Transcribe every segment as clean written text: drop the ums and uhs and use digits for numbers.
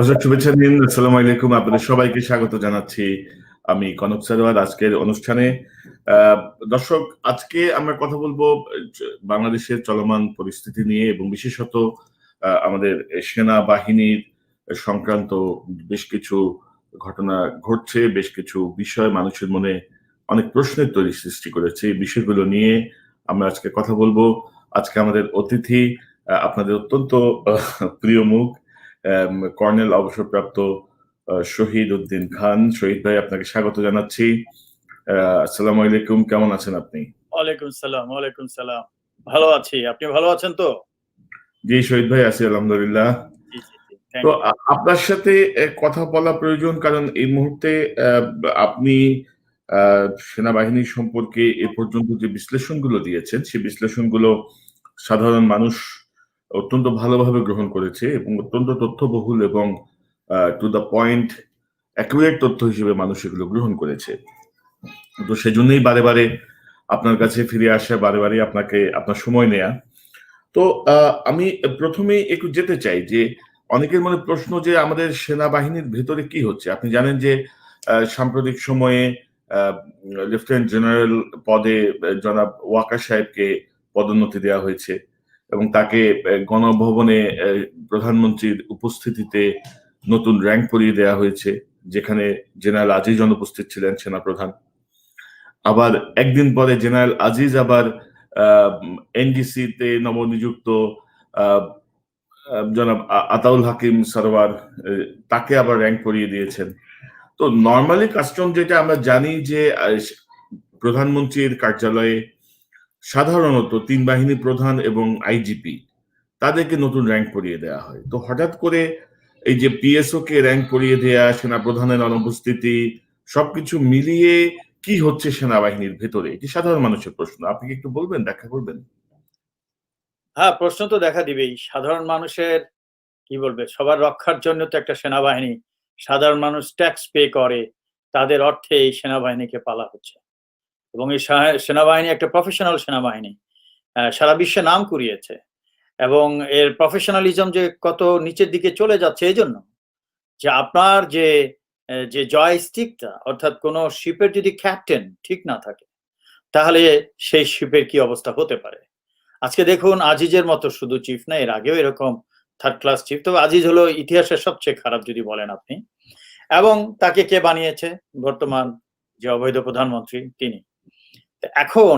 দর্শক শুভেচ্ছা দিন। আসসালামু আলাইকুম। আপনাদের সবাইকে স্বাগত জানাচ্ছি। আমি কনক সারোয়ার আজকের অনুষ্ঠানে। আহ, দর্শক, আজকে আমরা কথা বলবো বাংলাদেশের চলমান পরিস্থিতি নিয়ে এবং বিশেষত আমাদের সেনাবাহিনীর সংক্রান্ত বেশ কিছু ঘটনা ঘটছে, বেশ কিছু বিষয় মানুষের মনে অনেক প্রশ্নের সৃষ্টি করেছে। এই বিষয়গুলো নিয়ে আমরা আজকে কথা বলবো। আজকে আমাদের অতিথি আপনাদের অত্যন্ত প্রিয় মুখ, কর্নেল অবসরপ্রাপ্ত শহীদ উদ্দিন খান। শহীদ ভাই, আপনাকে স্বাগত জানাচ্ছি। আসসালামু আলাইকুম, কেমন আছেন আপনি? ওয়ালাইকুম সালাম। ওয়ালাইকুম সালাম। ভালো আছি, আপনি ভালো আছেন তো? জি শহীদ ভাই, আছি আলহামদুলিল্লাহ। জি জি জি, তো থ্যাংক ইউ। আপনার সাথে কথা বলা প্রয়োজন, কারণ এই মুহূর্তে আপনি সেনাবাহিনী সম্পর্কে এ পর্যন্ত যে বিশ্লেষণগুলো দিয়েছেন, সেই বিশ্লেষণগুলো সাধারণ মানুষ অত্যন্ত ভালোভাবে গ্রহণ করেছে এবং অত্যন্ত তথ্যবহুল এবং টু দ্য পয়েন্ট অ্যাকুরেট তথ্য হিসেবে মানুষ এগুলো গ্রহণ করেছে। তো সেজন্যই বারে বারে আপনার কাছে ফিরে আসা, বারে বারে আপনাকে আপনার সময় নেয়া। তো আমি প্রথমেই একটু যেতে চাই যে অনেকের মনে প্রশ্ন যে আমাদের সেনাবাহিনীর ভেতরে কি হচ্ছে। আপনি জানেন যে সাম্প্রতিক সময়ে লেফটেন্যান্ট জেনারেল পদে জনাব ওয়াকার সাহেবকে পদোন্নতি দেওয়া হয়েছে এবং তাকে গণভবনে প্রধানমন্ত্রীর উপস্থিতিতে নতুন র্যাঙ্ক পরিয়ে দেওয়া হয়েছে, যেখানে জেনারেল আজিজ অনুপস্থিত ছিলেন, সেনাপ্রধান। আবার একদিন পরে জেনারেল আজিজ আবার এনডিসি তে নবনিযুক্ত জনাব আতাউল হাকিম সরওয়ার, তাকে আবার র্যাঙ্ক পরিয়ে দিয়েছেন। তো নর্মালি কাস্টম যেটা আমরা জানি যে প্রধানমন্ত্রীর কার্যালয়ে সাধারণত তিন বাহিনী প্রধান এবং আইজিপি তাদেরকে নতুন র্যাঙ্ক পরিয়ে দেওয়া হয়। তো হঠাৎ করে এই যে পিএসও কে র্যাঙ্ক পরিয়ে দেওয়া, সেনা প্রধানের অনুপস্থিতি, সবকিছু মিলিয়ে কি হচ্ছে সেনাবাহিনীর ভেতরে, এটি সাধারণ মানুষের প্রশ্ন। আপনি কি একটু বলবেন, ব্যাখ্যা করবেন? হ্যাঁ, প্রশ্ন তো দেখা দিবেই। সাধারণ মানুষের কি বলবে, সবার রক্ষার জন্য তো একটা সেনাবাহিনী, সাধারণ মানুষ ট্যাক্স পে করে, তাদের অর্থে এই সেনাবাহিনীকে পালা হচ্ছে এবং এই সেনাবাহিনী একটা প্রফেশনাল সেনাবাহিনী, সারা বিশ্বে নাম কুড়িয়েছে এবং এর প্রফেশনালিজম যে কত নিচের দিকে চলে যাচ্ছে এই জন্য যে আপনার যে যে জয়স্টিকটা, অর্থাৎ কোন শিপের যদি ক্যাপ্টেন ঠিক না থাকে তাহলে সেই শিপের কি অবস্থা হতে পারে। আজকে দেখুন, আজিজের মতো শুধু চিফ না, এর আগেও এরকম থার্ড ক্লাস চিফ, তবে আজিজ হলো ইতিহাসের সবচেয়ে খারাপ যদি বলেন আপনি। এবং তাকে কে বানিয়েছে? বর্তমান যে অবৈধ প্রধানমন্ত্রী তিনি। এখন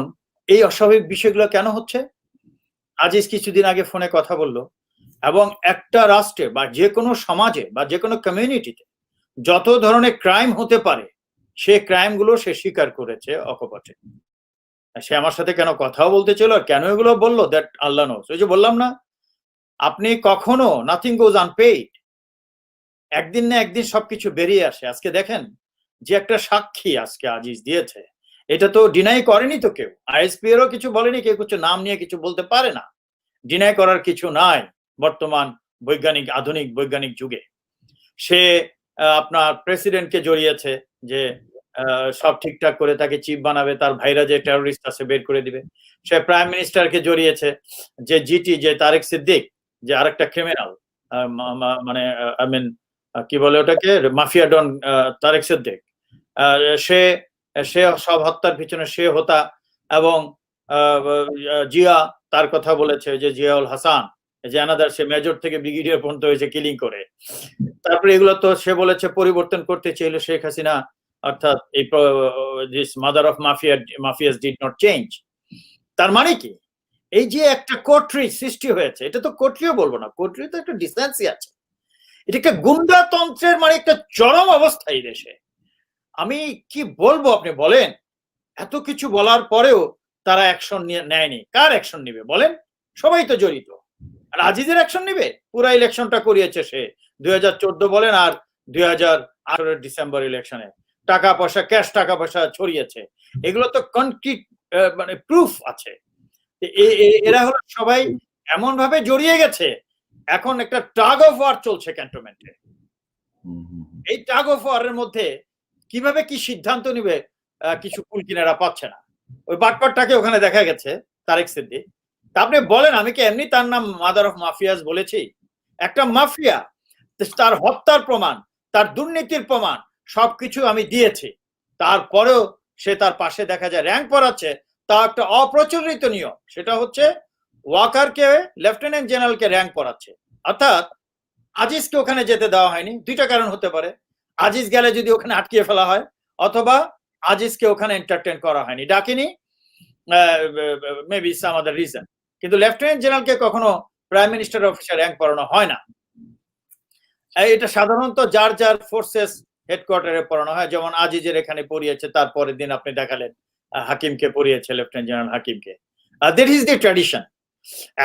এই অস্বাভাবিক বিষয়গুলো কেন হচ্ছে? আজিজ কিছুদিন আগে ফোনে কথা বলল এবং একটা রাষ্ট্রে বা যে কোনো সমাজে বা যে কোনো কমিউনিটিতে যত ধরনের ক্রাইম হতে পারে সে ক্রাইমগুলো সে স্বীকার করেছে অকপটে। সে আমার সাথে কেন কথাও বলতে ছিল আর কেন এগুলো বললো, দ্যাট আল্লাহ নোস। ওই যে বললাম না, আপনি কখনো নাথিং গোজ আনপেইড, একদিন না একদিন সবকিছু বেরিয়ে আসে। আজকে দেখেন যে একটা সাক্ষী আজকে আজিজ দিয়েছে, এটা তো ডিনাই করেনি তো কেউ, আইএসপি এরও কিছু বলেনি, কেউ কিছু নাম নিয়ে কিছু বলতে পারে না। ডিনাই করার কিছু নাই বর্তমান বৈজ্ঞানিক, আধুনিক বৈজ্ঞানিক যুগে। সে আপনার প্রেসিডেন্টকে জড়িয়েছে যে সব ঠিকঠাক করে তাকে চিফ বানাবে, তার ভাইরা যে টেরোরিস্ট আছে বের করে দিবে। সে প্রাইম মিনিস্টারকে জড়িয়েছে যে জিটি, যে তারেক সিদ্দিক, যে আরেকটা ক্রিমিনাল, মানে আই মিন কি বলে ওটাকে, মাফিয়া ডন তারেক সিদ্দিক, সে সে সব হত্যার পিছনে সে হোতা। এবং জিয়া তার কথা বলেছে, যে জিয়াউল হাসান, যে আনাদার, সে মেজর থেকে ব্রিগেডিয়ার পর্যন্ত হয়েছে কিলিং করে। তারপরে এগুলো তো সে বলেছে পরিবর্তন করতে চাইলে শেখ হাসিনা, অর্থাৎ এই this mother of mafias did not change. তার মানে কি, এই যে একটা কোটরি সৃষ্টি হয়েছে, এটা তো কোটরিও বলবো না, কোটরি তো একটা ডিসেন্সি আছে, এটা একটা গুন্ডাতন্ত্রের মানে একটা চরম অবস্থা এই দেশে। আমি কি বলবো আপনি বলেন? এত কিছু বলার পরেও তারা অ্যাকশন নেয়নি। কার অ্যাকশন নিবে বলেন? সবাই তো জড়িত। আর আজিজের অ্যাকশন নিবে? পুরা ইলেকশনটা করিয়েছে সে 2014 বলেন আর 2018 ডিসেম্বর ইলেকশনে টাকা পয়সা, ক্যাশ টাকা পয়সা ছড়িয়েছে। এগুলো তো কনক্রিট মানে প্রুফ আছে। এরা হলো সবাই এমন ভাবে জড়িয়ে গেছে, এখন একটা টাগ অফ ওয়ার চলছে ক্যান্টনমেন্টে। এই টাগ অফ ওয়ারের মধ্যে কিভাবে কি সিদ্ধান্ত নিবে কিছু কুলকিনারা পাচ্ছে না। ওই বাটপারটাকে ওখানে দেখা গেছে, তারেক সিদ্দিক। তা আপনি বলেন, আমি কি এমনি তার নাম মাদার অফ মাফিয়াস বলেছি? একটা মাফিয়া তার হত্যার প্রমাণ, তার দুর্নীতির প্রমাণ সবকিছু আমি দিয়েছি। তারপরেও সে তার পাশে দেখা যায় র্যাঙ্ক পড়াচ্ছে, তা একটা অপ্রচলিত নিয়ম। সেটা হচ্ছে ওয়াকারকে, লেফটেন্যান্ট জেনারেলকে র্যাঙ্ক পড়াচ্ছে। অর্থাৎ আজিজকে ওখানে যেতে দেওয়া হয়নি। দুইটা কারণ হতে পারে, আজিজ গেলে যদি ওখানে আটকিয়ে ফেলা হয়, অথবা আজিজকে ওখানে এন্টারটেন করা হয়নি, ডাকিনি, মেবি সাম আদার রিজন। কিন্তু লেফটেন্যান্ট জেনারেলকে কখনো প্রাইম মিনিস্টার অফিসে র্যাঙ্ক পড়ানো হয় না। এটা সাধারণত যার যার ফোর্সেস হেডকোয়ার্টারে পড়ানো হয়। যেমন আজিজের এখানে পড়িয়েছে, তারপরের দিন আপনি দেখালেন হাকিমকে পড়িয়েছে, লেফটেন্যান্ট জেনারেল হাকিমকে। That is the tradition.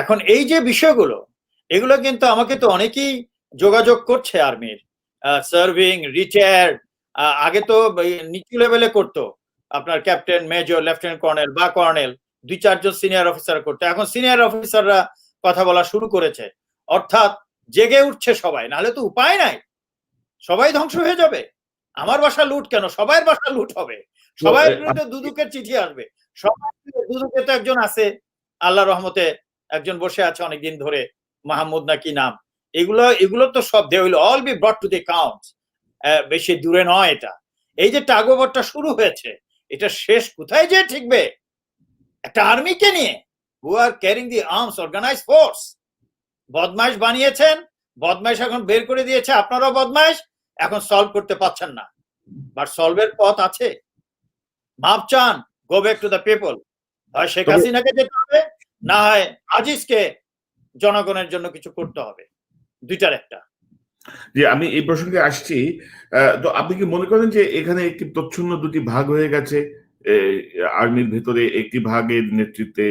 এখন এই যে বিষয়গুলো, এগুলো কিন্তু আমাকে তো অনেকেই যোগাযোগ করছে আর্মির, সার্ভিং, রিটায়ার্ড, আগে তো নিচু লেভেলে করতো, আপনার ক্যাপ্টেন, মেজর, লেফটেন্যান্ট কর্নেল বা কর্নেল, 2-4 জন সিনিয়র অফিসার করতো। এখন সিনিয়র অফিসাররা কথা বলা শুরু করেছে। অর্থাৎ জেগে উঠছে সবাই, নাহলে তো উপায় নাই, সবাই ধ্বংস হয়ে যাবে। আমার বাসা লুট কেন, সবার বাসা লুট হবে, সবাই বিরুদ্ধে দুদকের চিঠি আসবে। সবার দুদকে তো একজন আছে, আল্লাহ রহমতে একজন বসে আছে অনেকদিন ধরে, মাহমুদ না কি নাম। এগুলো তো সব they will all be brought to the count. বেশি দূরে নয় এটা। এই যে টাগোভারটা শুরু হয়েছে, এটা শেষ কোথায় যে ঠিকবে? একটা আর্মিকে নিয়ে, হু আর ক্যারিং দি আর্মস, অর্গানাইজ ফোর্স। বদমাইশ বানিয়েছেন, বদমাইশ এখন বের করে দিয়েছে, আপনারাও বদমাইশ, এখন সলভ করতে পারছেন না। বাট সলভের পথ আছে। মাপ চান, go back to the people. হয় শেখ হাসিনাকে যেতে হবে, না হয় আজিজকে জনগণের জন্য কিছু করতে হবে, দুইটার একটা। যে আমি এই প্রসঙ্গে আসছি, তো আপনি কি মনে করেন যে এখানে একটি প্রচ্ছন্ন দুটি ভাগ হয়ে গেছে আর্মির ভেতরে? একটি ভাগের নেতৃত্বে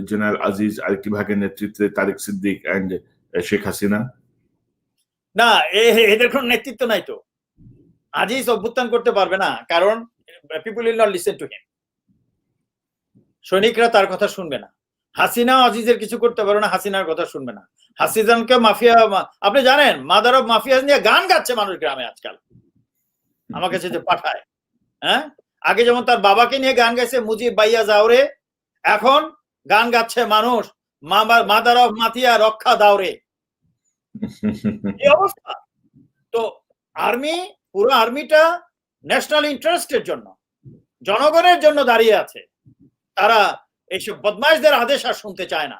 জেনারেল আজিজ, আরেকটি ভাগের নেতৃত্বে তারেক সিদ্দিক এন্ড শেখ হাসিনা? না, এদের কোন নেতৃত্ব নাই তো। আজিজ অভ্যুত্থান করতে পারবে না, কারণ people will not listen to him. সৈনিকরা তার কথা শুনবে না। হাসিনা আজিজের কিছু করতে পারবে না, হাসিনার কথা শুনবে না। হাসিনাকে মাফিয়া, আপনি জানেন মাদার অফ মাফিয়া নিয়ে গান গাচ্ছে মানুষ গ্রামে আজকাল, আমার কাছে যে পাঠায়। হ্যাঁ, আগে যেমন তার বাবাকে নিয়ে গান গাইছে মুজিব বাইয়া যাওরে, এখন গান গাচ্ছে মানুষ মাদার অফ মাফিয়া রক্ষা দাওরে। এই অবস্থা। তো আর্মি, পুরো আর্মিটা ন্যাশনাল ইন্টারেস্টের জন্য, জনগণের জন্য দাঁড়িয়ে আছে। তারা এইসব বদমাইশদের আদেশ আর শুনতে চায় না।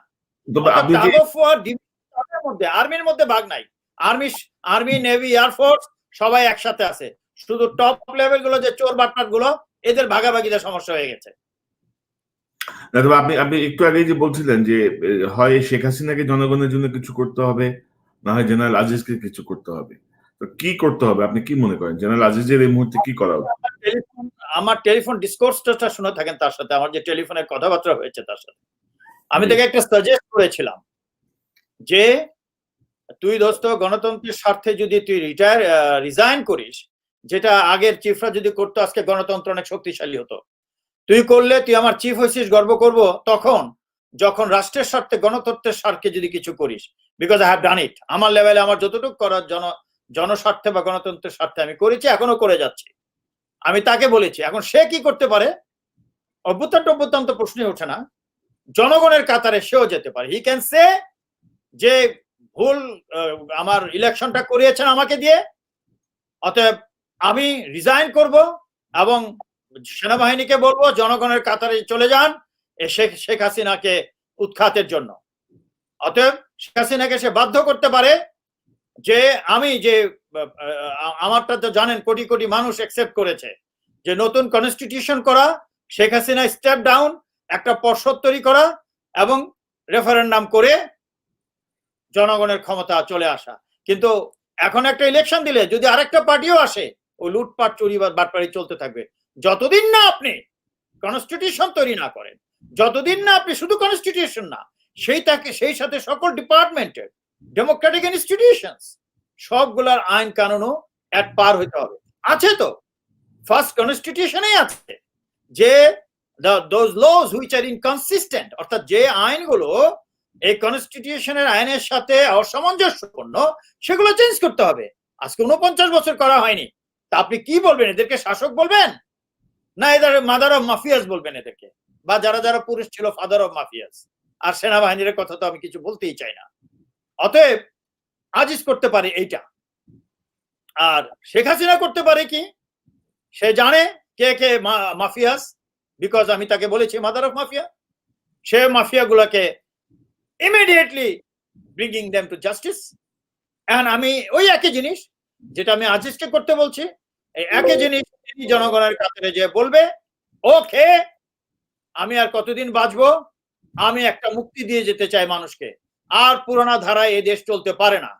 আর্মির মধ্যে ভাগ নাই। আর্মি, নেভি, এয়ারফোর্স সবাই একসাথে আছে। শুধু টপ লেভেল গুলো যে চোর বাটপাট গুলো, এদের ভাগাভাগিতে সমস্যা হয়ে গেছে। আপনি আপনি একটু আগেই যে বলছিলেন যে হয় শেখ হাসিনাকে জনগণের জন্য কিছু করতে হবে, না হয় জেনারেল আজিজকে কিছু করতে হবে। তো কি করতে হবে আপনি কি মনে করেন? জেনারেল আজিজের এই মুহূর্তে কি করা উচিত? আমার টেলিফোন ডিসকোর্সটা শুনে থাকেন তার সাথে, আমার যে টেলিফোনের কথাবার্তা হয়েছে তার সাথে, আমি তাকে একটা সাজেস্ট করেছিলাম যে তুই দোস্ত গণতন্ত্রের স্বার্থে যদি তুই রিজাইন করিস, যেটা আগের চিফরা যদি করতো, আজকে গণতন্ত্র অনেক শক্তিশালী হতো। তুই করলে, তুই আমার চিফ হয়েছিস, গর্ব করব তখন যখন রাষ্ট্রের স্বার্থে, গণতন্ত্রের স্বার্থে যদি কিছু করিস, বিকজ আই হ্যাভ ডান ইট। আমার লেভেলে আমার যতটুকু করার জনস্বার্থে বা গণতন্ত্রের স্বার্থে আমি করেছি, এখনো করে যাচ্ছি। আমি তাকে বলেছি। এখন সে কি করতে পারে? অভ্যুত্থান তো প্রশ্নই ওঠে না। জনগণের কাতারে সেও যেতে পারে। হি ক্যান সে যে ভুল, আমার ইলেকশনটা করিয়েছেন আমাকে দিয়ে, অতএব আমি রিজাইন করব এবং সেনাবাহিনীকে বলবো জনগণের কাতারে চলে যান শেখ হাসিনাকে উৎখাতের জন্য। অতএব শেখ হাসিনাকে সে বাধ্য করতে পারে যে আমি যে আমারটা তো জানেন কোটি কোটি মানুষ অ্যাকসেপ্ট করেছে যে নতুন কনস্টিটিউশন করা, শেখ হাসিনা স্টেপ ডাউন, একটা পর্ষদ তৈরি করা এবং রেফারেন্ডাম করে জনগণের ক্ষমতা চলে আসা। কিন্তু এখন একটা ইলেকশন দিলে যদি আরেকটা পার্টিও আসে, ওই লুটপাট, চুরি বা বাটপাড়ি চলতে থাকবে। যতদিন না আপনি কনস্টিটিউশন তৈরি না করেন, যতদিন না আপনি, শুধু কনস্টিটিউশন না, সেই সাথে সকল ডিপার্টমেন্টের ডেমোক্রেটিক ইনস্টিটিউশনস সবগুলার আইন কানুনও এক পার হইতে হবে। আছে তো, ফার্স্ট কনস্টিটিউশনেই আছে যে those laws which are inconsistent, অর্থাৎ যে আইনগুলো এই কনস্টিটিউশনের আইনের সাথে অসামঞ্জস্যপূর্ণ, সেগুলো চেঞ্জ করতে হবে। আজকে 49 বছর করা হয়নি। তা আপনি কি বলবেন? এদেরকে শাসক বলবেন, না এদের মাদার অফ মাফিয়াস বলবেন এদেরকে? বা যারা যারা পুরুষ ছিল ফাদার অফ মাফিয়াস। আর সেনাবাহিনীর কথা তো আমি কিছু বলতেই চাই না। অতএব আজিজ করতে পারে এইটা। আর শেখ হাসিনা করতে পারে কি, সে জানে কে কে মাফিয়াস, বিকজ আমি তাকে বলেছি মাদার অফ মাফিয়া। সে মাফিয়া গুলাকে immediately bringing them to justice. And আমি ওই একই জিনিস যেটা আমি আজিজকে করতে বলছি, এই একই জিনিস তিনি জনগণের কাছে যে বলবে, ওকে আমি আর কতদিন বাঁচবো, আমি একটা মুক্তি দিয়ে যেতে চাই মানুষকে, আর পুরোনো ধারায় এই দেশ চলতে পারে না।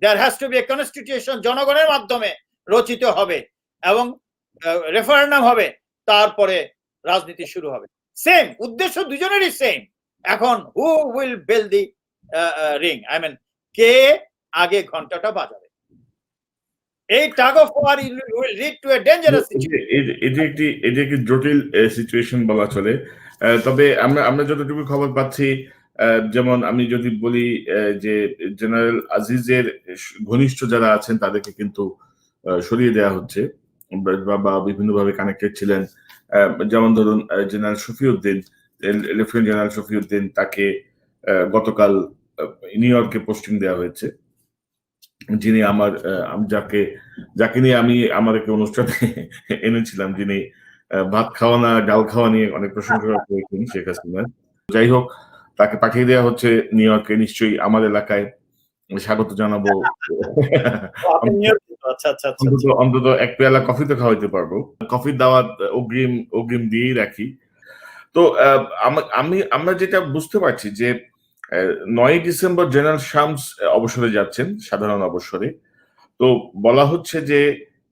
There has to be a constitution, জনগণের মাধ্যমে রচিত হবে এবং রেফারেন্ডাম হবে, তারপরে রাজনীতি শুরু হবে। সেম উদ্দেশ্য দুজনেরই সেম। এখন who will bell the ring, I mean কে আগে ঘন্টাটা বাজাবে। এই tug of war will lead to a dangerous situation. এটি একটি জটিল সিচুয়েশন বলা চলে। তবে আমরা যতটুকু খবর পাচ্ছি, যেমন আমি যদি বলি যে জেনারেল আজিজের ঘনিষ্ঠ যারা আছেন তাদেরকে কিন্তু সরিয়ে দেওয়া হচ্ছে বা বিভিন্নভাবে কানেক্টেড ছিলেন। যেমন ধরুন general Shafiuddin, lieutenant general Shafiuddin, তাকে গতকাল নিউ ইয়র্কে পোস্টিং দেওয়া হয়েছে। যিনি যাকে নিয়ে আমি আমার একটা অনুষ্ঠানে এনেছিলাম, যিনি ভাত খাওয়া না ডাল খাওয়া নিয়ে অনেক প্রশংসা করেছেন শেখ হাসিনা। যাই হোক, তাকে পাঠিয়ে দেওয়া হচ্ছে নিউ ইয়র্কে। নিশ্চয়ই আমার এলাকায় স্বাগত জানাবো। অন্তত এক পেয়ালা কফি তো খাওয়াইতে পারবো। কফির দাওয়াত অগ্রিম দিয়েই রাখি। তো আমরা যেটা বুঝতে পারছি যে 9 ডিসেম্বর জেনারেল শামস অবসরে যাচ্ছেন, সাধারণ অবসরে। তো বলা হচ্ছে যে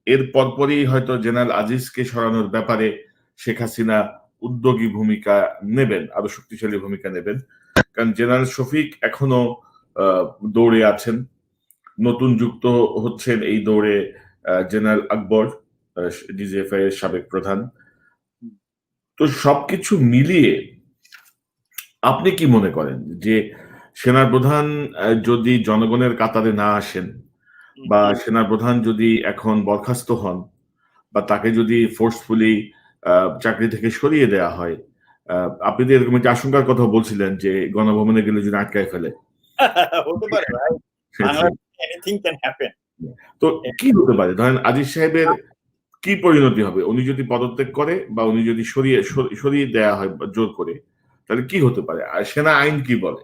এর পরপরই হয়তো জেনারেল আজিজকে সরানোর ব্যাপারে শেখ হাসিনা উদ্যোগী ভূমিকা নেবেন, আরো শক্তিশালী ভূমিকা নেবেন। কারণ জেনারেল শফিক এখনো দৌড়ে আছেন। নতুন যুক্ত হচ্ছেন এই দৌড়ে জেনারেল আকবর, ডিজিএফআই এর সাবেক প্রধান। তো সবকিছু মিলিয়ে আপনি কি মনে করেন যে সেনাপ্রধান যদি জনগণের কাতারে না আসেন, বা সেনাপ্রধান যদি এখন বরখাস্ত হন, বা তাকে যদি ফোর্সফুলি চাকরি থেকে সরিয়ে দেওয়া হয়, আপনি তো এরকম একটা আশঙ্কার কথা বলছিলেন যে গণভবনে গেলে যদি আটকায় ফেলে, তো কি হতে পারে? ধরেন আজিজ সাহেবের কি পরিণতি হবে উনি যদি পদত্যাগ করে, বা উনি যদি সরিয়ে দেওয়া হয় জোর করে, তাহলে কি হতে পারে? আর সেনা আইন কি বলে?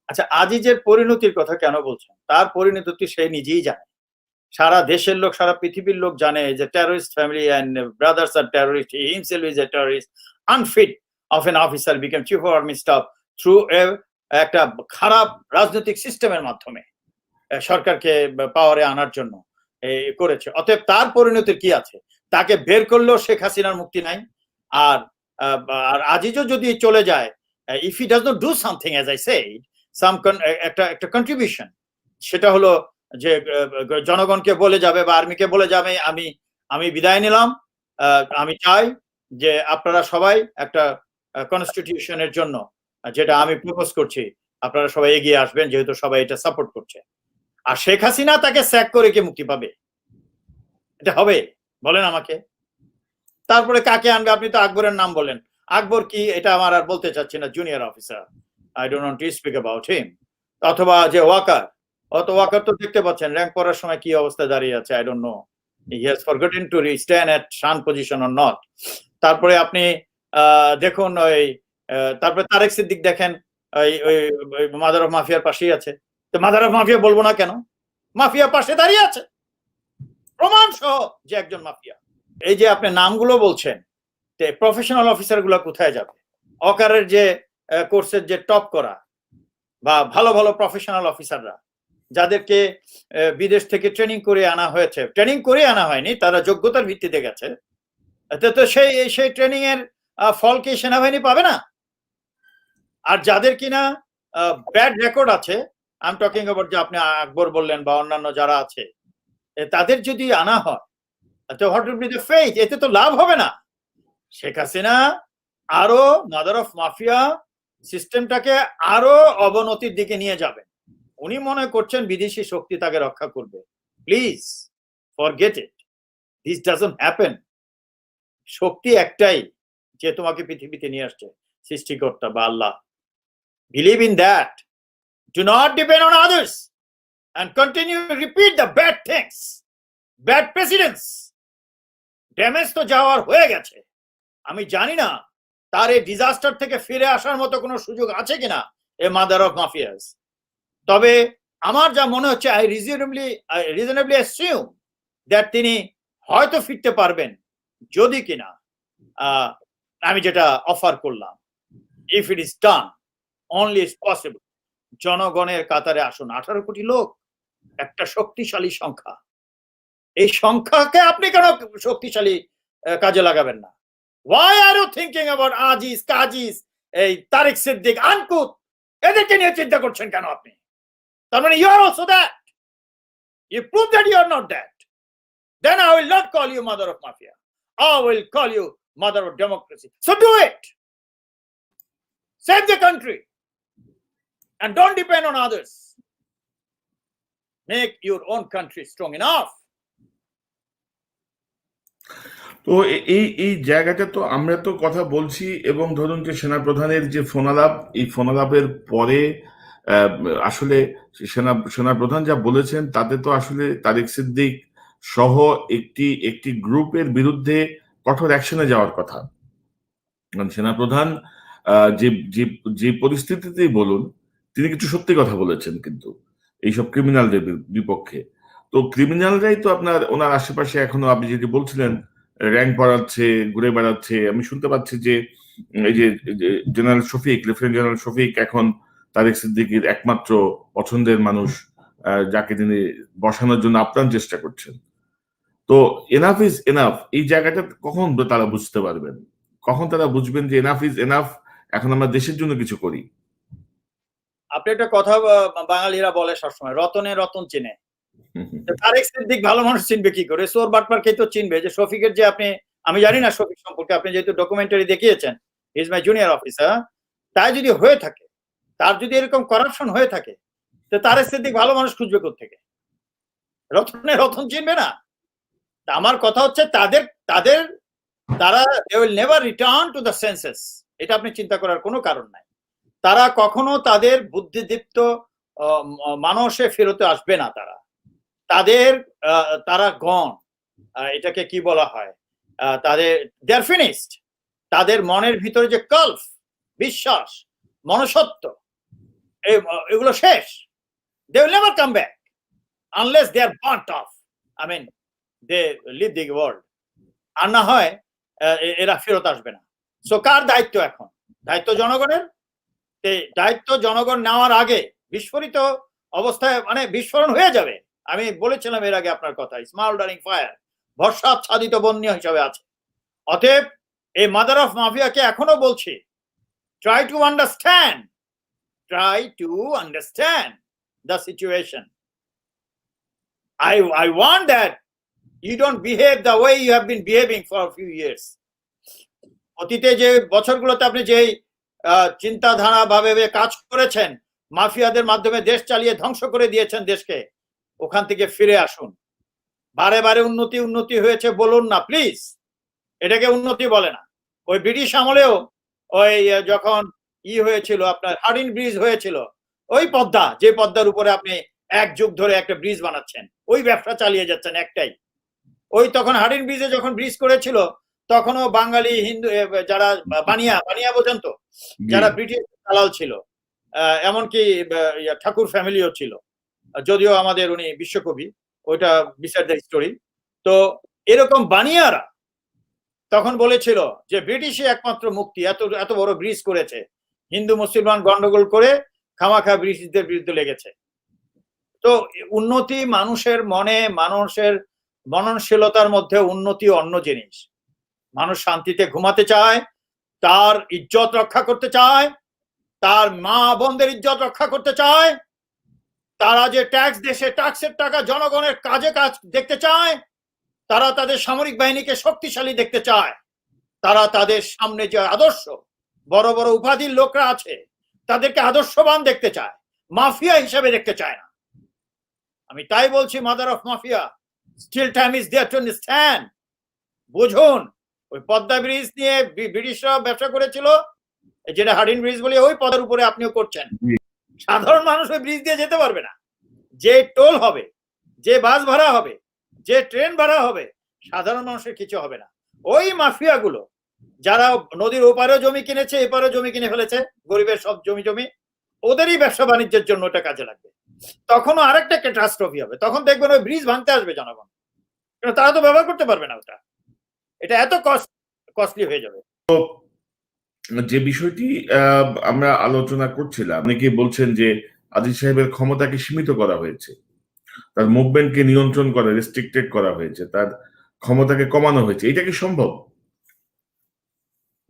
আচ্ছা, আজিজের পরিণতির কথা কেন বলছেন? তার পরিণতি সে নিজেই জানে। সারা দেশের লোক, সারা পৃথিবীর লোক জানে যে টেররিস্ট ফ্যামিলি এন্ড ব্রাদার্স আর terrorist, he himself is a terrorist, unfit of an officer became chief of army staff through একটা খারাপ রাজনৈতিক সিস্টেমের মাধ্যমে সরকারকে পাওয়ারে আনার জন্য করেছে। অতএব তার পরিণতির কি আছে? তাকে বের করলেও শেখ হাসিনার মুক্তি নাই। আর আজিজও যদি চলে যায়, if he does not do something, as I said, একটা কন্ট্রিবিউশন, সেটা হলো যে জনগণকে বলে যাবে বা আর্মিকে বলে যাবে, আমি বিদায় নিলাম, আমি চাই যে আপনারা সবাই একটা কনস্টিটিউশনের জন্য, যেটা আমি প্রপোজ করছি, আপনারা সবাই এগিয়ে আসবেন, যেহেতু সবাই এটা সাপোর্ট করছে। আর শেখ হাসিনা তাকে স্যাক করে কে মুক্তি পাবে? এটা হবে? বলেন আমাকে। তারপরে কাকে আনবে? আপনি তো আকবরের নাম বলেন। আকবর কি, এটা আমার আর বলতে চাচ্ছি না, junior officer, I don't want to speak about him. অথবা যে ওয়াকার, ওয়াকার তো দেখতে পাচ্ছেন র‍্যাঙ্ক করার সময় কি অবস্থা দাঁড়িয়ে আছে, I don't know he has forgotten to stand at শান পজিশন অর নট। তারপরে আপনি দেখুন তারপরে তারেক সিদ্দিক দেখেন, ওই মাদার অফ মাফিয়ার পাশেই আছে। তো মাদার অফ মাফিয়া বলবো না কেন? মাফিয়া পাশে দাঁড়িয়ে আছে, প্রমাণ সহ যে একজন মাফিয়া। এই যে আপনি নামগুলো বলছেন, প্রফেশনাল অফিসার গুলা কোথায় যাবে? অকারের যে কোর্সের যে টপ করা বা ভালো ভালো প্রফেশনাল অফিসাররা, যাদেরকে বিদেশ থেকে ট্রেনিং করে আনা হয়েছে, ট্রেনিং করে আনা হয়নি, তারা যোগ্যতার ভিত্তিতে গেছে, তো সেই ট্রেনিং এর ফল কি সেনাবাহিনী পাবে না? আর যাদের কিনা ব্যাড রেকর্ড আছে, আই এম টকিং অ্যাবাউট, যে আপনি আকবর বললেন বা অন্যান্য যারা আছে, তাদের যদি আনা হয়, তো what will be the fate? এতে তো লাভ হবে না। শেখ হাসিনা আরো মাদার অফ মাফিয়া সিস্টেমটাকে আরো অবনতির দিকে নিয়ে যাবেন। উনি মনে করছেন বিদেশি শক্তি তাকে রক্ষা করবে। Please forget it, this doesn't happen. শক্তি একটাই, যে তোমাকে পৃথিবীতে নিয়ে আসছে, সৃষ্টিকর্তা বা আল্লাহ। Believe in that, do not depend on others. and continue to repeat the bad things, bad precedents. Damage তো যাওয়ার হয়ে গেছে। আমি জানি না তার এই ডিজাস্টার থেকে ফিরে আসার মতো কোনো সুযোগ আছে কিনা এ মাদার অফ মাফিয়াস। তবে আমার যা মনে হচ্ছে আই রিজনেবলি অ্যাসিউম দ্যাট তিনি হয়তো ফিরতে পারবেন যদি কিনা আমি যেটা অফার করলাম, if it is done only is possible. জনগণের কাতারে আসুন। 18 কোটি লোক একটা শক্তিশালী সংখ্যা। এই সংখ্যাকে আপনি কেন শক্তিশালী কাজে লাগাবেন না? Why are you thinking about Aziz কাজিজ, এই তারিক সিদ্দিক, আনকুত, এদেরকে নিয়ে চিন্তা করছেন কেন আপনি? তার মানে you are also that. You prove that you are not that. Then I will not call you mother of mafia. I will call you mother of democracy. So do it. Save the country. And don't depend on others. Make your own country strong enough. তো এই জায়গাটা তো আমরা তো কথা বলছি, এবং ধরুন যে সেনাপ্রধানের যে ফোনালাপ, এই ফোনালাপের পরে আসলে সেনাপ্রধান যা বলেছেন তাতে তো আসলে তারিক সিদ্দিক সহ একটি গ্রুপের বিরুদ্ধে কঠোর অ্যাকশনে যাওয়ার কথা। সেনাপ্রধান যে পরিস্থিতিতেই বলুন, তিনি কিছু সত্যি কথা বলেছেন কিন্তু এইসব ক্রিমিনালদের বিপক্ষে। তো ক্রিমিনালরাই তো ওনার আশেপাশে এখনো, আপনি যেটি বলছিলেন, র্যাঙ্ক বাড়াচ্ছে, ঘুরে বেড়াচ্ছে। আমি শুনতে পাচ্ছি যে এই যে general Shafiq, lieutenant general Shafiq এখন তারিক সিদ্দিকীর একমাত্র পছন্দের মানুষ, যাকে তিনি বসানোর জন্য আপ্রাণ চেষ্টা করছেন। তো এনাফ ইজ এনাফ, এই জায়গাটা কখন তারা বুঝতে পারবেন? কখন তারা বুঝবেন যে এনাফ ইজ এনাফ, এখন আমরা দেশের জন্য কিছু করি? আপনি একটা কথা বাঙালিরা বলে সবসময়, রতনে রতন চিনে। তারেক সিদ্দিক ভালো মানুষ চিনবে কি করে? চোর বাটপারকে তো চিনবে। যে শফিকের যে আমি জানি না শফিক সম্পর্কে, আপনি যেহেতু ডকুমেন্টারি দেখিয়েছেন, ইজ মাই জুনিয়র অফিসার, তাই যদি হয়ে থাকে, তার যদি এরকম করাপশন হয়ে থাকে, তো তারেক সিদ্দিক ভালো মানুষ খুঁজবে কোত্থেকে? রতনে রতন চিনবে না। আমার কথা হচ্ছে তারা they will never return to the senses. এটা আপনি চিন্তা করার কোনো কারণ নাই। তারা কখনো তাদের বুদ্ধিদীপ্ত মানুষে ফেরতে আসবে না। তারা গণ, এটাকে কি বলা হয়, দে আর ফিনিশড। তাদের মনের ভিতরে যে কল্প, বিশ্বাস, মনুষ্যত্ব, এগুলো শেষ। they will never come back unless they are burnt off. I mean, they leave the world. আর না হয় এরা ফেরত আসবে না। সো কার দায়িত্ব এখন? দায়িত্ব জনগণের। দায়িত্ব জনগণ নেওয়ার আগে বিস্ফোরিত অবস্থায়, বিস্ফোরণ হয়ে যাবে। আমি বলেছিলাম এর আগে আপনার কথা, স্মাউল্ডারিং ফায়ার, ভস্মাচ্ছাদিত বন্যা হিসাবে আছে। অতএব এই মাদার অফ মাফিয়াকে এখনো বলছি, try to understand the situation. I want that you don't behave the way you have been behaving for a few years. অতীতে যে বছরগুলোতে আপনি যেই চিন্তাধারা ভাবে কাজ করেছেন, মাফিয়াদের মাধ্যমে দেশ চালিয়ে ধ্বংস করে দিয়েছেন দেশকে, ওখান থেকে ফিরে আসুন। বারে বারে উন্নতি হয়েছে বলুন না প্লিজ, এটাকে উন্নতি বলে না। ওই ব্রিটিশ আমলেও ওই যখন হয়েছিল, আপনার হার্ডিন ব্রিজ হয়েছিল, ওই পদ্মা, যে পদ্মার উপরে আপনি এক যুগ ধরে একটা ব্রিজ বানাচ্ছেন, ওই ব্যবসা চালিয়ে যাচ্ছেন একটাই। ওই তখন হার্ডিন ব্রিজে যখন ব্রিজ করেছিল, তখনও বাঙালি হিন্দু যারা বানিয়া বোঝেন তো, যারা ব্রিটিশ দালাল ছিল, এমনকি ঠাকুর ফ্যামিলিও ছিল, যদিও আমাদের উনি বিশ্বকবি, ওইটা বিসাইড দ্য স্টোরি। তো এরকম বানিয়ারা তখন বলেছিল যে ব্রিটিশই একমাত্র মুক্তি, এত বড় ব্রিজ করেছে, হিন্দু মুসলমান গন্ডগোল করে খামাখা ব্রিটিশদের বিরুদ্ধে লেগেছে। তো উন্নতি মানুষের মনে, মানুষের মননশীলতার মধ্যে উন্নতি অন্য জিনিস। মানুষ শান্তিতে ঘুমাতে চায়, তার ইজ্জত রক্ষা করতে চায়, তার মা বোনদের ইজ্জত রক্ষা করতে চায়, তারা যে ট্যাক্স দেশে ট্যাক্সের টাকা জনগণের কাজ দেখতে চায়, তারা তাদের সামরিক বাহিনীকে শক্তিশালী দেখতে চায়, তারা তাদের সামনে যে আদর্শ বড় বড় উপাধির লোকরা আছে তাদেরকে আদর্শবান দেখতে চায়, মাফিয়া হিসাবে দেখতে চায় না। আমি তাই বলছি, mother of mafia, still time is there to understand. বুঝুন, ওই পদ্মা ব্রিজ নিয়ে ব্রিটিশরা ব্যবসা করেছিল, যেটা হার্ডিন ব্রিজ বলে, ওই পদের উপরে আপনিও করছেন। সাধারণ মানুষ ওই ব্রিজ দিয়ে যেতে পারবে না। যে টোল হবে, যে বাস ভাড়া হবে, যে ট্রেন ভাড়া হবে, সাধারণ মানুষের কিছু হবে না। ওই মাফিয়াগুলো যারা নদীর ওপারেও জমি কিনেছে, এপারেও জমি কিনে ফেলেছে, গরিবের সব জমি ওদেরই ব্যবসা বাণিজ্যের জন্য ওটা কাজে লাগবে। তখনও আরেকটা ক্যাটাস্ট্রফি হবে, তখন দেখবেন ওই ব্রিজ ভাঙতে আসবে জনগণ, কারণ তারা তো ব্যবহার করতে পারবে না ওটা, এটা এত কস্টলি হয়ে যাবে। যে বিষয়টি আমরা আলোচনা করছিলাম, অনেকেই বলছেন যে আজিজ সাহেবের ক্ষমতাকে সীমিত করা হয়েছে, তার মুভমেন্টকে নিয়ন্ত্রণ করা, রেস্ট্রিক্টেড করা হয়েছে, তার ক্ষমতাকে কমানো হয়েছে। এটা কি সম্ভব?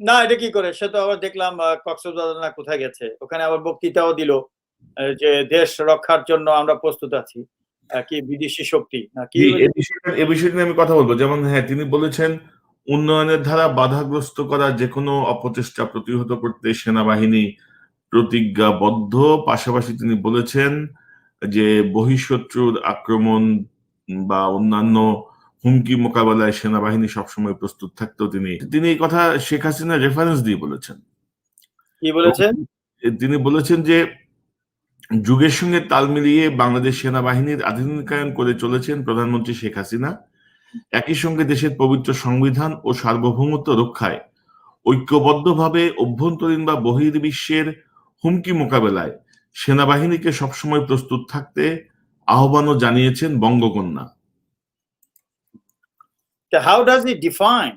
না, এটা কি করে? সে তো আবার দেখলাম কক্সবাজার না কোথায় গেছে, ওখানে আবার বক্তৃতাও দিল যে দেশ রক্ষার জন্য আমরা প্রস্তুত আছি, কি বিদেশি শক্তি না কি? এই বিষয়টা নিয়ে আমি কথা বলবো। যেমন হ্যাঁ, তিনি বলেছেন উন্নয়নের ধারা বাধাগ্রস্ত করা যে কোনো অপচেষ্টা প্রতিহত করতে সেনাবাহিনী প্রতিজ্ঞাবদ্ধ। পাশাপাশি তিনি বলেছেন যে বহিঃশত্রুর আক্রমণ বা অন্যান্য হুমকি মোকাবেলায় সেনাবাহিনী সবসময় প্রস্তুত থাকতেও তিনি এই কথা শেখ হাসিনা রেফারেন্স দিয়ে বলেছেন। কি বলেছেন? তিনি বলেছেন যে যুগের সঙ্গে তাল মিলিয়ে বাংলাদেশ সেনাবাহিনীর আধুনিকায়ন করে চলেছেন প্রধানমন্ত্রী শেখ হাসিনা। একই সঙ্গে দেশের পবিত্র সংবিধান ও সার্বভৌমত্ব রক্ষায় ঐক্যবদ্ধভাবে অভ্যন্তরীণ বা বহির্বিশ্বের হুমকি মোকাবেলায় সেনাবাহিনীকে সবসময় প্রস্তুত থাকতে আহ্বানও জানিয়েছেন বঙ্গকন্যা। হাউ ডাজ হি ডিফাইন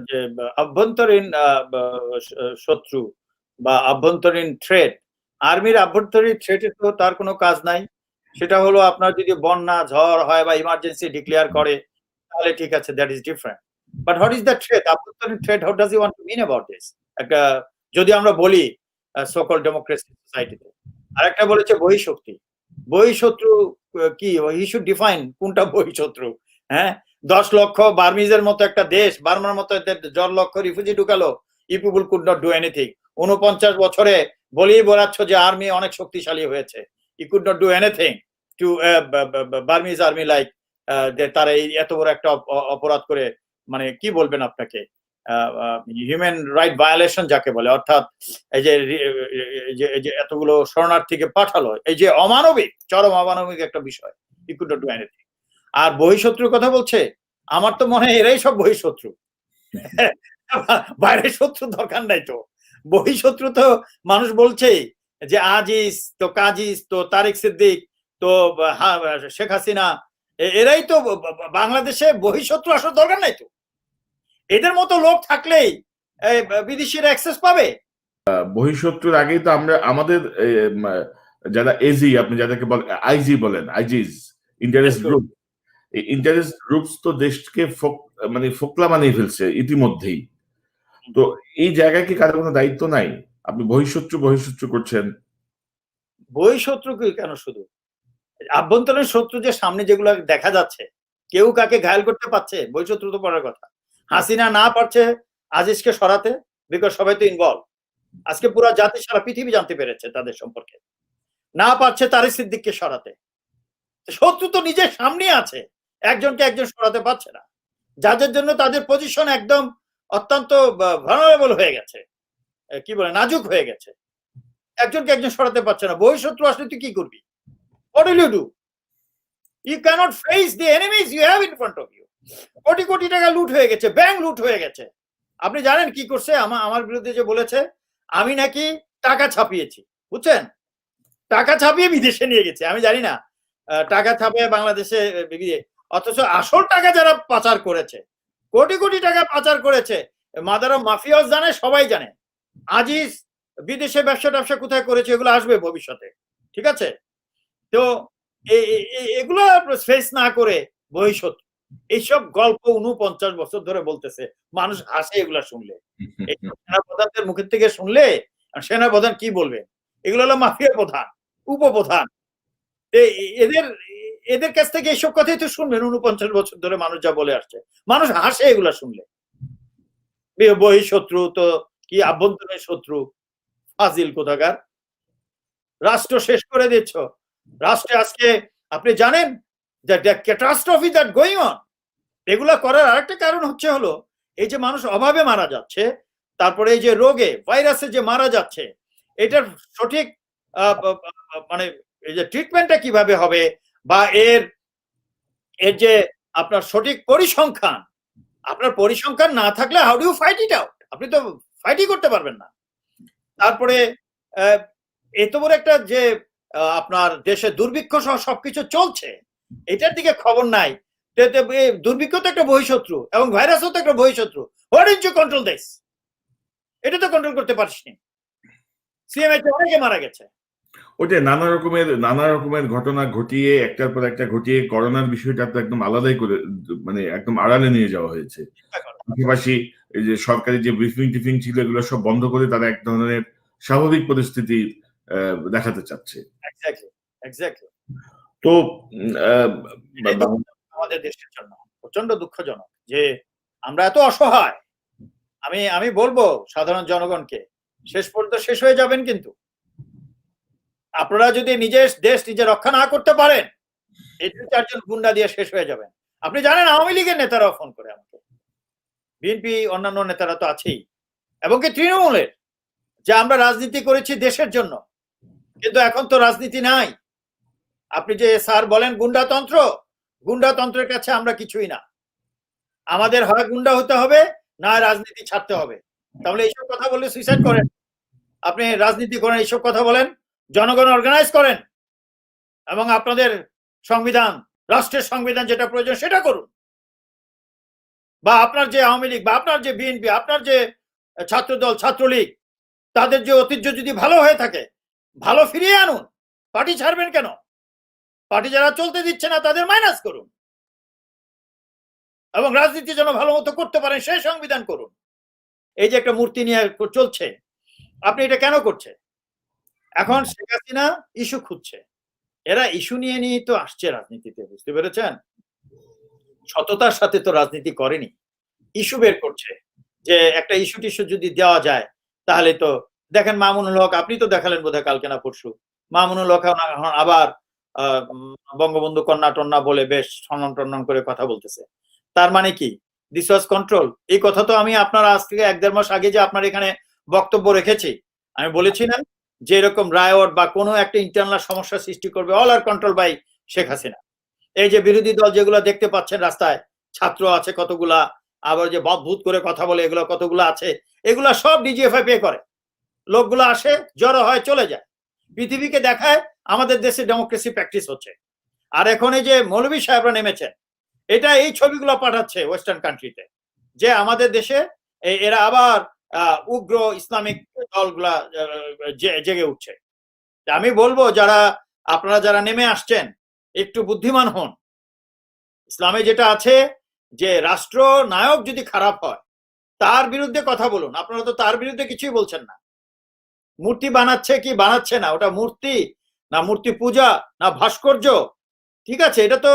যে আভ্যন্তরীণ শত্রু বা আভ্যন্তরীণ থ্রেট? আর্মির আভ্যন্তরীণ থ্রেটের তো তার কোনো কাজ নাই। সেটা হলো আপনার যদি বন্যা ঝড় হয় বা ইমার্জেন্সি ডিক্লেয়ার করে তাহলে ঠিক আছে, that is different. But what is the threat? আভ্যন্তরীণ threat, how does he want to mean about this? একটা যদি আমরা বলি সো কল্ড ডেমোক্রেসি সোসাইটিতে, আরেকটা বলেছে বহিঃশক্তি। বহিঃশত্রু কি? হি শুড ডিফাইন কোনটা বহিঃশত্রু। হ্যাঁ, 10 লক্ষ বার্মিজের মতো একটা দেশ, বার্মার মতো 10 লক্ষ রিফিউজি ঢুকালো, you people could not do anything. 49 বছরে বলেই বেড়াচ্ছ যে আর্মি অনেক শক্তিশালী হয়েছে, you could not do anything to Burmese army like, তারা এই এত বড় একটা অপরাধ করে, মানে কি বলবেন আপনাকে, হিউম্যান রাইট ভায়োলেশন যাকে বলে, অর্থাৎ এই যে এতগুলো শরণার্থীকে পাঠালো, এই যে অমানবিক, চরম অমানবিক একটা বিষয়, you could not do anything. আর বহিঃশত্রুর কথা বলছে, আমার তো মনে হয় এরাই সব বহিঃশত্রু। বাইরের শত্রু দরকার নাই তো। বহিঃশত্রু তো মানুষ বলছেই যে আজিজ তো কাজিজ তো তারেক সিদ্দিক তো শেখ হাসিনা, এরাই তো বাংলাদেশে বহিঃশত্রু আসার দরকার নাই তো। এদের মতো লোক থাকলেই বিদেশিরা অ্যাক্সেস পাবে। বহিঃশত্রুর আগেই তো আমরা আমাদের যারা এজি, আপনি যাদেরকে বলেন আইজি বলেন, আইজিজ, ইন্টারেস্ট গ্রুপ, ইন্টারেস্ট গ্রুপস তো দেশকে মানে ফোকলা বানিয়ে ফেলছে ইতিমধ্যেই। তো এই জায়গায় কি কারো কোনো দায়িত্ব নাই? আপনি বহিঃশত্রু করছেন। বহিঃশত্রু কি কেন? শুধু আভ্যন্তরীণ শত্রু যে সামনে যেগুলো দেখা যাচ্ছে, কেউ কাকে ঘায়ল করতে পারছে? বহিঃশত্রু তো পড়ার কথা। হাসিনা না পারছে আজিজকে সরাতে, বিকজ সবাই তো ইনভলভ। আজকে পুরো জাতি, সারা পৃথিবী জানতে পেরেছে তাদের সম্পর্কে। না পারছে তারেক সিদ্দিককে সরাতে। শত্রু তো নিজের সামনে আছে, একজনকে একজন সরাতে পারছে না, যাদের জন্য তাদের পজিশন একদম অত্যন্ত ভালনারেবল হয়ে গেছে, কি বলে, নাজুক হয়ে গেছে। একজনকে একজন সরাতে পারছে না। বহিঃশত্রু আসলে তুই কি করবি? What will you do? You cannot face the enemies you have in front of you. Crore crore টাকা লুট হয়ে গেছে, ব্যাংক লুট হয়ে গেছে। আপনি জানেন কি করছে? আমার বিরুদ্ধে যে বলেছে আমি নাকি টাকা ছাপিয়েছি, বুঝছেন? টাকা ছাপিয়ে বিদেশে নিয়ে গেছে। আমি জানি না টাকা ছাপিয়ে বাংলাদেশে, অথচ আসল টাকা যারা পাচার করেছে, কোটি কোটি টাকা পাচার করেছে, মাদার অফ মাফিয়াস জানে, সবাই জানে। আজিজ বিদেশে ব্যবসা কোথায় করেছে, এগুলো আসবে ভবিষ্যতে, ঠিক আছে? তো এগুলো ফেস না করে বহিঃশত্রু, এইসব গল্প 49 বছর ধরে বলতেছে, মানুষ হাসে এগুলা শুনলে। সেনাপ্রধানদের মুখের থেকে শুনলে সেনাপ্রধান কি বলবে? এগুলো হলো মাফিয়া প্রধান, উপপ্রধান। এদের কাছ থেকে এইসব কথাই তো শুনবেন 49 বছর ধরে মানুষ যা বলে আসছে। মানুষ হাসে এগুলা শুনলে। বহিঃশত্রু তো কি, আভ্যন্তরীণ শত্রু, ফাজিল কোথাকার। রাষ্ট্র শেষ করে দিচ্ছ। রাষ্ট্রে আজকে আপনি জানেন the catastrophe that going on, এগুলা করার আরেকটা কারণ হচ্ছে হলো এই যে মানুষ অভাবে মারা যাচ্ছে, তারপরে এই যে রোগে ভাইরাসে যে মারা যাচ্ছে, এটার সঠিক মানে এই যে ট্রিটমেন্টটা কিভাবে হবে বা এর যে আপনার সঠিক পরিসংখ্যান, আপনার পরিসংখ্যান না থাকলে how do you fight it out? আপনি তো ফাইটই করতে পারবেন না। তারপরে এত বড় একটা যে আপনার দেশে দুর্ভিক্ষ সহ সবকিছু চলছে, এটার দিকে খবর নাই। দুর্ভিক্ষ তো একটা বহিঃশত্রু এবং ভাইরাসও তো একটা বহিঃশত্রু। What is you control this? এটা তো কন্ট্রোল করতে পারিসনি। সিএমএইচ অনেকে মারা গেছে। ওই যে নানা রকমের ঘটনা ঘটিয়ে একটার পর একটা ঘটিয়ে করোনার বিষয়টা তো একদম আলাদাই করে, মানে একদম আড়ালে নিয়ে যাওয়া হয়েছে। পাশাপাশি এই যে সরকারি যে ব্রিফিং টিফিং ছিল এগুলো সব বন্ধ করে তারা এক ধরনের স্বাভাবিক পরিস্থিতি দেখাতে চাচ্ছে। তো আমাদের দেশের জন্য প্রচন্ড দুঃখজনক যে আমরা এত অসহায়। আমি বলবো সাধারণ জনগণকে, শেষ পর্যন্ত শেষ হয়ে যাবেন, কিন্তু আপনারা যদি নিজের দেশ নিজে রক্ষা না করতে পারেন, এই 2-4 গুন্ডা দিয়ে শেষ হয়ে যাবেন। আপনি জানেন আওয়ামী লীগের নেতারাও ফোন করে আমাকে, বিএনপি অন্যান্য নেতারা তো আছেই, এবং কি তৃণমূলের, যে আমরা রাজনীতি করেছি দেশের জন্য, কিন্তু এখন তো রাজনীতি নাই। আপনি যে স্যার বলেন গুন্ডাতন্ত্রের কাছে আমরা কিছুই না। আমাদের হয় গুন্ডা হতে হবে, না রাজনীতি ছাড়তে হবে। তাহলে এইসব কথা বললে সুইসাইড করেন, আপনি রাজনীতি করেন, এইসব কথা বলেন, জনগণ অর্গানাইজ করেন এবং আপনাদের সংবিধান, রাষ্ট্রের সংবিধান যেটা প্রয়োজন সেটা করুন। বা আপনার যে আওয়ামী লীগ বা আপনার যে বিএনপি, আপনার যে ছাত্রদল, ছাত্রলীগ, তাদের যে ঐতিহ্য যদি ভালো হয়ে থাকে, ভালো ফিরিয়ে আনুন। পার্টি ছাড়বেন কেন? পার্টি যারা চলতে দিচ্ছে না তাদের মাইনাস করুন এবং রাজনীতি যেন ভালো মতো করতে পারেন সেই সংবিধান করুন। এই যে একটা মূর্তি নিয়ে চলছে, আপনি এটা কেন করছে? এখন শেখ হাসিনা ইস্যু খুঁজছে, এরা ইস্যু নিয়ে তো আসছে রাজনীতিতে, বুঝতে পেরেছেন? সততার সাথে তো রাজনীতি করেনি, ইস্যু বের করছে যে একটা ইস্যু টিস্যু যদি দেওয়া যায় তাহলে তো। দেখেন মামুনুল হক, আপনি তো দেখালেন বোধহয় কালকে না পরশু, মামুনুল হক আবার বঙ্গবন্ধু কন্যা টন্যা বলে বেশ সম্মান টন্মান করে কথা বলতেছে। তার মানে কি দিস ওয়াজ কন্ট্রোল? এই কথা তো আমি আপনার আজ থেকে 1-1.5 মাস আগে যে আপনার এখানে বক্তব্য রেখেছি, আমি বলেছি না যে এরকম রায়ট বা কোনো একটা ইন্টারনাল সমস্যা সৃষ্টি করবে, all are control by Sheikh Hasina. এই যে বিরোধী দল যেগুলো দেখতে পাচ্ছেন রাস্তায়, ছাত্র আছে কতগুলা, আবার যে বদভূত করে কথা বলে এগুলো কতগুলো আছে, এগুলা সব ডিজিএফআই পে করে। লোকগুলো আসে, জড়ো হয়, চলে যায়, পৃথিবীকে দেখায় আমাদের দেশে ডেমোক্রেসি প্র্যাকটিস হচ্ছে। আর এখন এই যে মৌলভী সাহেবরা নেমেছেন, এটা এই ছবিগুলো পাঠাচ্ছে ওয়েস্টার্ন কান্ট্রিতে যে আমাদের দেশে এরা আবার উগ্র ইসলামিক দলগুলা জেগে উঠছে। আমি বলবো আপনারা যারা নেমে আসছেন একটু বুদ্ধিমান হন। ইসলামে যেটা আছে যে রাষ্ট্র নায়ক যদি খারাপ হয় তার বিরুদ্ধে কথা বলুন। আপনারা তো তার বিরুদ্ধে কিছুই বলছেন না। মূর্তি বানাচ্ছে কি বানাচ্ছে না, ওটা মূর্তি না মূর্তি পূজা না ভাস্কর্য, ঠিক আছে, এটা তো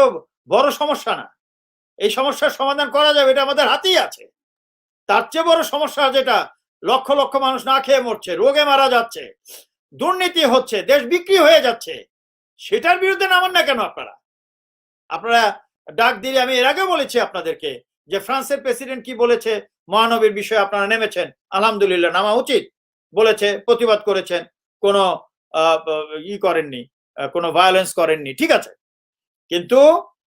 বড় সমস্যা না। এই সমস্যার সমাধান করা যাবে, এটা আমাদের হাতেই আছে। তার চেয়ে বড় সমস্যা যেটা লক্ষ লক্ষ মানুষ না খেয়ে মরছে, রোগে মারা যাচ্ছে, দুর্নীতি হচ্ছে, দেশ বিক্রি হয়ে যাচ্ছে, সেটার বিরুদ্ধে নামান না কেন আপনারা? আপনারা ডাক দিলে, আমি এর আগে বলেছি আপনাদেরকে যে ফ্রান্সের প্রেসিডেন্ট কি বলেছে মহানবীর বিষয়ে, আপনারা নেমেছেন, আলহামদুলিল্লাহ, নামা উচিত বলেছে, প্রতিবাদ করেছেন, কোনো করেননি, কোনো ভায়োলেন্স করেননি, ঠিক আছে। কিন্তু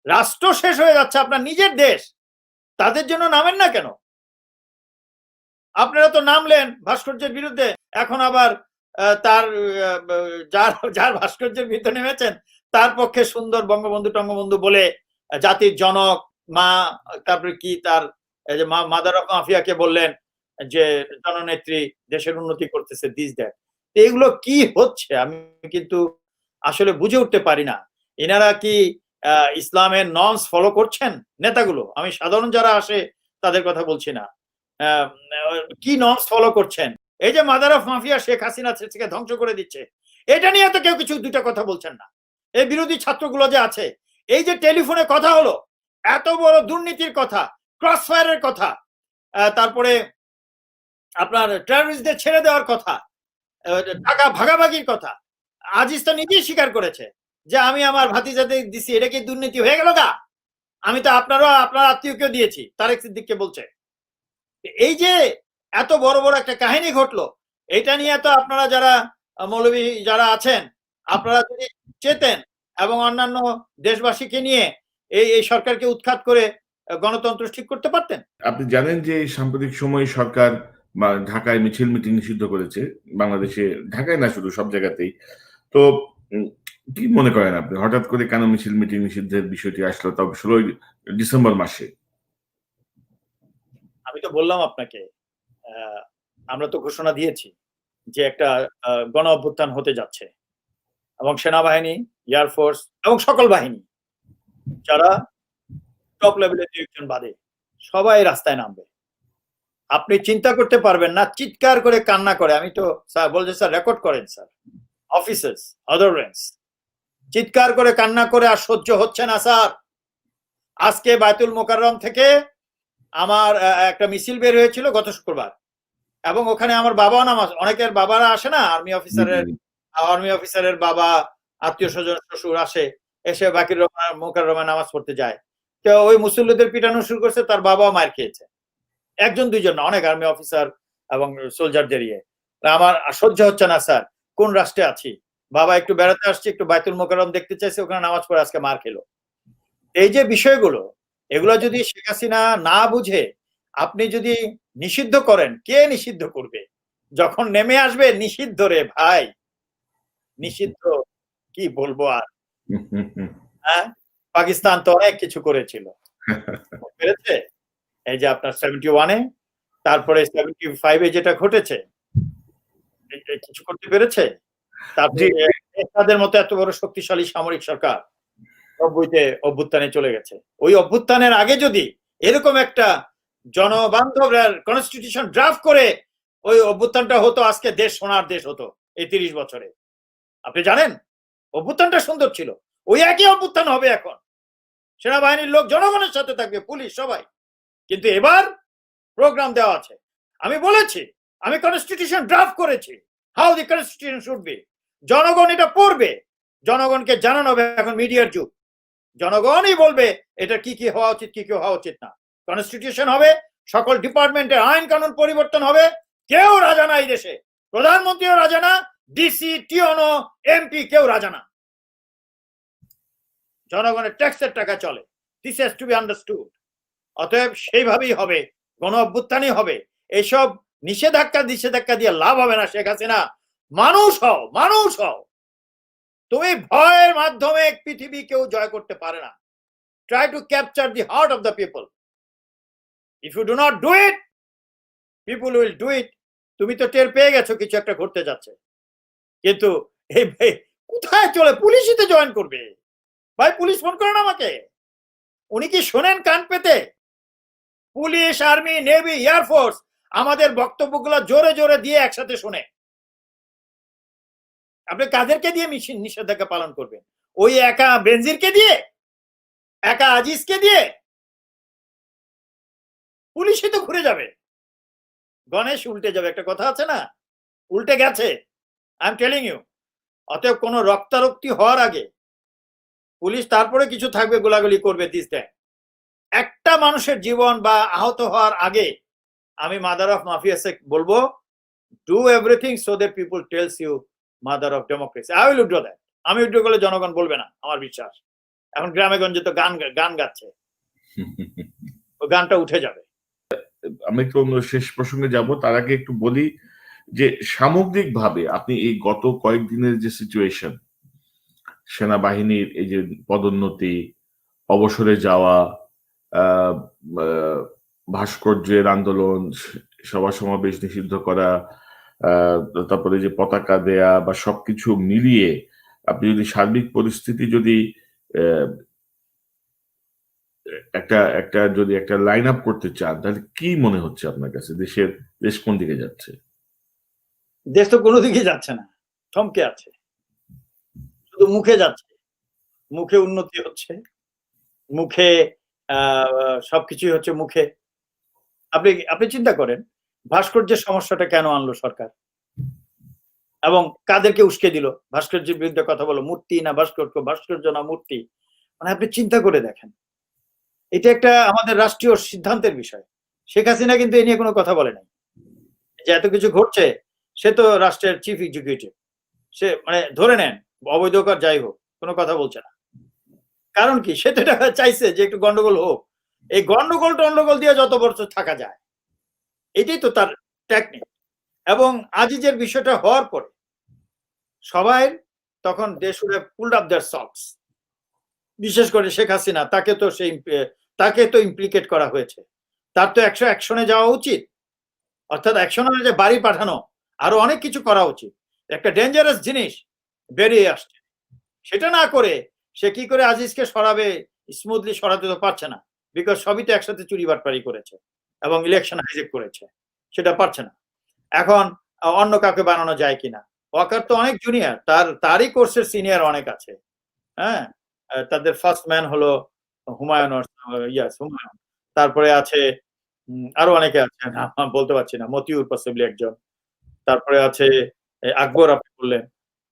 রাষ্ট্র শেষ হয়ে যাচ্ছে, আপনার নিজের দেশ, তাদের জন্য নামেন না কেন? আপনারা তো নামলেন ভাস্কর্যের বিরুদ্ধে, এখন আবার তার যার ভাস্কর্যের বিরুদ্ধে নেমেছেন তার পক্ষে সুন্দর বঙ্গবন্ধু টঙ্গবন্ধু বলে জাতির জনক মা, তারপরে কি তার মাদার অফ মাফিয়াকে বললেন যে জননেত্রী, দেশের উন্নতি করতেছে, দিস দ্যাট। এগুলো কি হচ্ছে আমি কিন্তু আসলে বুঝে উঠতে পারি না। এনারা কি ইসলামের নর্মস ফলো করছেন নেতাগুলো? আমি সাধারণ যারা আসে তাদের কথা বলছি না, কি নর্মস ফলো করছেন? এই যে mother of mafia Sheikh Hasina থেকে ধ্বংস করে দিচ্ছে, এটা নিয়ে তো কেউ কিছু দুইটা কথা বলছেন না। এই বিরোধী ছাত্রগুলো যে আছে, এই যে টেলিফোনে কথা হলো, এত বড় দুর্নীতির কথা, ক্রস ফায়ারের কথা, তারপরে আপনার টেররিস্টদের ছেড়ে দেওয়ার কথা, টাকা ভাগাভাগির কথা, আজিজ তো নিজেই স্বীকার করেছে যে আমি আমার ভাতিজাদের দিছি, এটা কি দুর্নীতি হয়ে গেল গা? আমি তো আপনার আত্মীয়কেও দিয়েছি, তারেক সিদ্দিককে বলছে। এই যে এত বড় বড় একটা কাহিনী ঘটলো, এটা নিয়ে তো আপনারা যারা মৌলবী যারা আছেন, আপনারা যদি চেতেন এবং অন্যান্য দেশবাসীকে নিয়ে এই সরকারকে উৎখাত করে গণতন্ত্র ঠিক করতে পারতেন। আপনি জানেন যে সাম্প্রতিক সময়ে সরকার বা ঢাকায় মিছিল মিটিং নিষিদ্ধ করেছে বাংলাদেশে, ঢাকায় না শুধু সব জায়গাতেই। তো কি মনে করেন আপনি হঠাৎ করে কেন মিছিল মিটিং নিষিদ্ধের বিষয়টি আসলো, তাও 16 ডিসেম্বর মাসে? আমি তো বললাম আপনাকে, আমরা তো ঘোষণা দিয়েছি যে একটা গণ অভ্যুত্থান হতে যাচ্ছে এবং সেনাবাহিনী, এয়ারফোর্স এবং সকল বাহিনী যারা টপ লেভেলের ডিরেকশন বাদে সবাই রাস্তায় নামবে। আপনি চিন্তা করতে পারবেন না, চিৎকার করে কান্না করে, আমি তো স্যার বলছে স্যার রেকর্ড করেন স্যার, অফিসার্স আদার র্যাঙ্কস চিৎকার করে কান্না করে আর সহ্য হচ্ছে না স্যার। আজকে বায়তুল মোকাররম থেকে আমার একটা মিছিল বের হয়েছিল গত শুক্রবার, এবং ওখানে আমার বাবাও নামাজ, অনেকের বাবারা আসে না, আর্মি অফিসারের বাবা, আত্মীয় স্বজন, শ্বশুর আসে, এসে বাকির মোকাররমে নামাজ পড়তে যায়। তো ওই মুসল্লিদের পিটানো শুরু করছে, তার বাবাও মার খেয়েছে, একজন দুইজন না, অনেক আর্মি অফিসার এবং সোলজারদের ইয়ে। আমার সহ্য হচ্ছে না স্যার, কোন রাষ্ট্রে আছি, বাবা একটু বেড়াতে আসছে, একটু বায়তুল মোকাররম দেখতে চাইছে, ওখানে নামাজ পড়ে আজকে মার খেলো। এই যে বিষয়গুলো, এগুলো যদি শেখ হাসিনা না বুঝে আপনি যদি নিষিদ্ধ করেন, কে নিষিদ্ধ করবে? যখন নেমে আসবে নিষিদ্ধ রে ভাই, নিষিদ্ধ কি বলবো আর। হ্যাঁ, পাকিস্তান তো অনেক কিছু করেছিল, পেরেছে। এই যে আপনার 71-এ, তারপরে 75-এ যেটা ঘটেছে, কিছু করতে পেরেছে। তারপরে তাদের মতো এত বড় শক্তিশালী সামরিক সরকার 90-তে অভ্যুত্থানে চলে গেছে। ওই অভ্যুত্থানের আগে যদি এরকম একটা জনবান্ধব কনস্টিটিউশন ড্রাফট করে ওই অভ্যুত্থানটা হতো, আজকে দেশ সোনার দেশ হতো এই 30 বছরে। আপনি জানেন অভ্যুত্থানটা সুন্দর ছিল, ওই একই অভ্যুত্থান হবে এখন। সেনাবাহিনীর লোক জনগণের সাথে থাকবে, পুলিশ সবাই। কিন্তু এবার প্রোগ্রাম দেওয়া আছে। আমি বলেছি, আমি কনস্টিটিউশন ড্রাফট করেছি, how the constitution should be. জনগণ এটা পড়বে, জনগণকে জানানো হবে। এখন মিডিয়ার যুগ, জনগণই বলবে এটা কি কি হওয়া উচিত, কি কি হওয়া উচিত না। কনস্টিটিউশন হবে, সকল ডিপার্টমেন্টের আইন কানুন পরিবর্তন হবে। কেউ রাজা না এই দেশে, প্রধানমন্ত্রীও রাজা না, ডিসি, টিওনো, এমপি কেউ রাজা না। জনগণের ট্যাক্সের টাকা চলে। This has to B understood. অতএব সেইভাবেই হবে, গণ অভ্যুত্থানই হবে। এইসব নিষেধাজ্ঞা দিয়ে লাভ হবে না। শেখ হাসিনা, মানুষ হও, মানুষ হও। তুমি ভয়ের মাধ্যমে পৃথিবী কেউ জয় করতে পারে না। Try to capture the heart of the people. If you do not do it, people will do it. তুমি তো টের পেয়ে গেছো কিছু একটা ঘটতে যাচ্ছে, কিন্তু এই কোথায় চলে, পুলিশই তো জয়েন করবে। ভাই পুলিশ ফোন করেন আমাকে, উনি কি শোনেন কান পেতে? পুলিশ, আর্মি, নেভি, এয়ারফোর্স আমাদের বক্তব্যগুলো জোরে জোরে দিয়ে একসাথে শুনে। আপনি কাদেরকে দিয়ে নিষেধাজ্ঞা পালন করবেন? ওই একা বেনজিরকে দিয়ে, একা আজিজকে দিয়ে? পুলিশই তো ঘুরে যাবে, গণেশ উল্টে যাবে। একটা কথা আছে না, উল্টে গেছে, আই এম টেলিং ইউ। অতএব কোনো রক্তারক্তি হওয়ার আগে পুলিশ তারপরে কিছু থাকবে, গোলাগুলি করবে, দিস দ্যাট। একটা মানুষের জীবন বা আহত হওয়ার আগে আমি মাদার অফ মাফিয়াসে বলবো, do everything so that people tells you mother of democracy. I will withdraw that. আমি উইথড্র করলে জনগণ বলবে না, আমার বিশ্বাস। এখন গ্রামে গঞ্জে তো গান গাচ্ছে, ওই গানটা উঠে যাবে। আমি একটু অন্য শেষ প্রসঙ্গে যাব, তার আগে একটু বলি যে সামগ্রিকভাবে আপনি এই গত কয়েকদিনের যে সিচুয়েশন, সেনাবাহিনীর এই যে পদোন্নতি, অবসরে যাওয়া, ভাস্কর্যের আন্দোলন, সভা সমাবেশ নিষিদ্ধ করা, তারপরে যে পতাকা দেয়া বা সবকিছু মিলিয়ে আপনি যদি সার্বিক পরিস্থিতি যদি একটা লাইন আপ করতে চান, তাহলে কি মনে হচ্ছে আপনার কাছে দেশ কোন দিকে যাচ্ছে? দেশ তো কোনো দিকে যাচ্ছে না, থমকে আছে, শুধু মুখে যাচ্ছে। মুখে উন্নতি হচ্ছে, মুখে সবকিছুই হচ্ছে মুখে। আপনি চিন্তা করেন ভাস্কর্যের সমস্যাটা কেন আনলো সরকার এবং কাদেরকে উস্কে দিল? ভাস্কর্যের বিরুদ্ধে কথা বলো, মূর্তি না ভাস্কর্য না মূর্তি। মানে আপনি চিন্তা করে দেখেন, এটা একটা আমাদের রাষ্ট্রীয় সিদ্ধান্তের বিষয়। শেখ হাসিনা কিন্তু এ নিয়ে কোনো কথা বলে নাই। যে এত কিছু ঘটছে, সে তো রাষ্ট্রের চিফ এক্সিকিউটিভ, সে মানে ধরে নেন অবৈধকর যাই হোক, কোনো কথা বলছে না। কারণ কি? সে তো এটা চাইছে যে একটু গন্ডগোল হোক। এই গন্ডগোল দিয়ে যত বছর থাকা যায়। এটাই তো তার টেকনিক। এবং আজিজের বিষয়টা হওয়ার পরে সবাই তখন they should have pulled up their socks. বিশেষ করে শেখ হাসিনা তাকে তো ইমপ্লিকেট করা হয়েছে। তার তো অ্যাকশনে যাওয়া উচিত। অর্থাৎ অ্যাকশনে যে বাড়ি পাঠানো, আরো অনেক কিছু করা উচিত। একটা ডেঞ্জারাস জিনিস বেরিয়ে আসছে। সেটা না করে সে কি করে আজিজকে সরাবে, স্মুথলি সরাতে তো পারছে না। বিকজ সবই তো একসাথে চুরি বাটপারি করেছে এবং ইলেকশন হাইজ্যাক করেছে। সেটা পারছে না। এখন অন্য কাউকে বানানো যায় কিনা? ওয়াকার তো অনেক জুনিয়র, তারই কোর্সের সিনিয়র অনেক আছে। হ্যাঁ, তাদের ফার্স্ট ম্যান হলো হুমায়ুন, হুমায়ুন। তারপরে আছে আরো অনেকে আছে, নাম বলতে পারছি না, মতিউর পসিবলি একজন। তারপরে আছে আকবর, আপনি বললেন,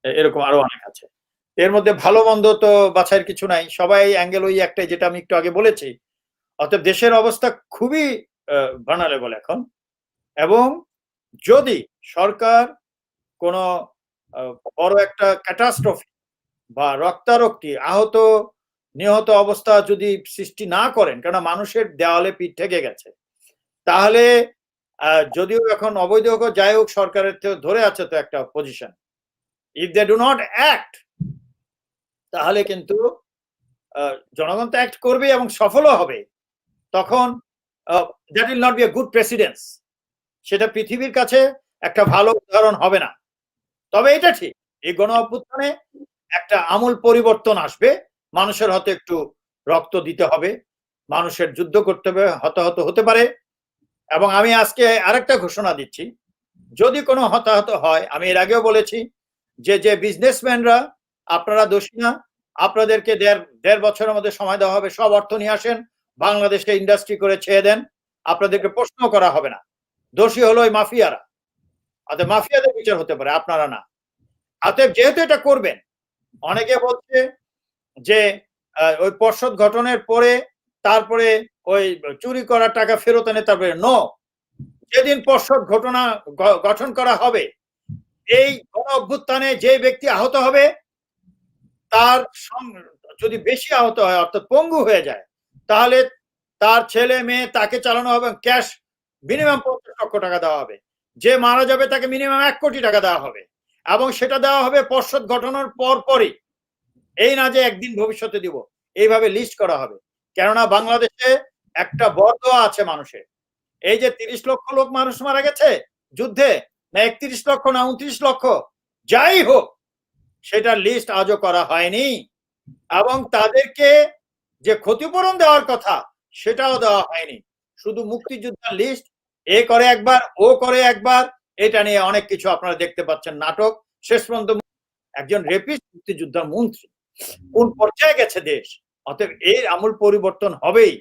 এরকম আরো অনেক আছে। এর মধ্যে ভালো মন্দ তো বাছাইয়ের কিছু নাই, সবাই অ্যাঙ্গেল ওই একটাই, যেটা আমি একটু আগে বলেছি। অতএব দেশের অবস্থা খুবই ভার্নারেবল এখন। এবং যদি সরকার কোন বড় একটা ক্যাটাস্ট্রফি বা রক্তারক্তি, আহত নিহত অবস্থা যদি সৃষ্টি না করেন, কেন মানুষের দেওয়ালে পিঠ থেকে গেছে, তাহলে যদিও এখন অবৈধ হোক যাই হোক সরকারের ধরে আছে তো একটা position, if they do not act, তাহলে কিন্তু জনগণ তো অ্যাক্ট করবে এবং সফলও হবে। তখন that will not be a good precedence. সেটা পৃথিবীর কাছে একটা ভালো উদাহরণ হবে না। তবে এটা ঠিক, এই গণ অভ্যুত্থানে একটা আমূল পরিবর্তন আসবে। মানুষের হয়তো একটু রক্ত দিতে হবে, মানুষের যুদ্ধ করতে হবে, হতাহত হতে পারে। এবং আমি আজকে আরেকটা ঘোষণা দিচ্ছি, যদি কোনো হতাহত হয়, আমি এর আগেও বলেছি যে বিজনেসম্যানরা আপনারা দোষী না, আপনাদেরকে দেড় বছরের মধ্যে সময় দেওয়া হবে, সব অর্থ নিয়ে আসেন, বাংলাদেশকে ইন্ডাস্ট্রি করে ছেড়ে দেন, আপনাদেরকে প্রশ্ন করা হবে না। দোষী হলো ওই মাফিয়ারা। অতএব মাফিয়াদের বিচার হতে পারে, আপনারা না। অতএব যেহেতু এটা করবেন, অনেকে বলছে যে ওই পর্ষদ গঠনের পরে তারপরে ওই চুরি করা টাকা ফেরত এনে তারপরে নো, যেদিন পর্ষদ গঠন করা হবে, এই গণ অভ্যুত্থানে যে ব্যক্তি আহত হবে তার যদি বেশি আহত হয়, অর্থাৎ পঙ্গু হয়ে যায়, তাহলে তার ছেলে মেয়ে তাকে চালানো হবে, ক্যাশ মিনিমাম 50 লক্ষ টাকা দেওয়া হবে। যে মারা যাবে তাকে মিনিমাম 1 কোটি টাকা দেওয়া হবে, এবং সেটা দেওয়া হবে পর্ষদ গঠনের পরই। এই না যে একদিন ভবিষ্যতে দিব, এইভাবে লিস্ট করা হবে। কেননা বাংলাদেশে একটা বদয়া আছে মানুষের। এই যে 30 লক্ষ লোক মানুষ মারা গেছে যুদ্ধে, না 31 লক্ষ না 29 লক্ষ, যাই হোক, সেটার লিস্ট আজও করা হয়নি। এবং তাদেরকে যে ক্ষতিপূরণ দেওয়ার কথা সেটাও দেওয়া হয়নি। শুধু মুক্তিযোদ্ধার লিস্ট, এ করে একবার, ও করে একবার, এটা নিয়ে অনেক কিছু আপনারা দেখতে পাচ্ছেন, নাটক। শেষ পর্যন্ত একজন রেপিস্ট মুক্তিযোদ্ধার মন্ত্রী, কোন পর্যায়ে গেছে দেশ। অতএব এর আমূল পরিবর্তন হবেই।